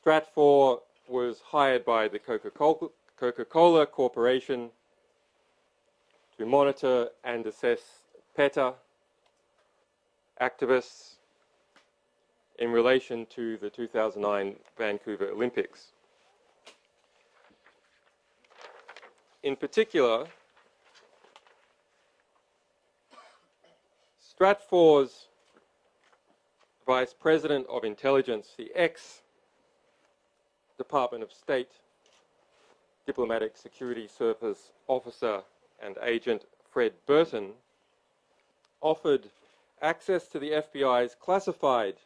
Stratfor was hired by the Coca-Cola Corporation to monitor and assess PETA activists in relation to the 2009 Vancouver Olympics. In particular, Stratfor's Vice President of Intelligence, the ex-Department of State Diplomatic Security Service officer and agent Fred Burton, offered access to the FBI's classified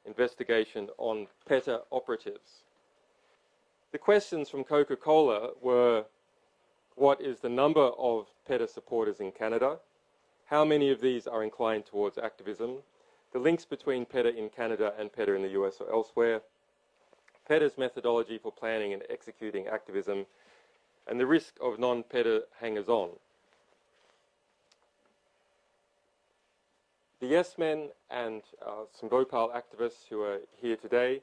investigation on PETA operatives. The questions from Coca-Cola were, what is the number of PETA supporters in Canada? How many of these are inclined towards activism? The links between PETA in Canada and PETA in the US or elsewhere. PETA's methodology for planning and executing activism, and the risk of non-PETA hangers-on. The Yes Men and some Bhopal activists who are here today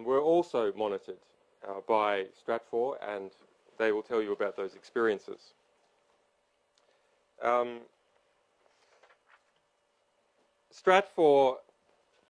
were also monitored by Stratfor, and they will tell you about those experiences. Stratfor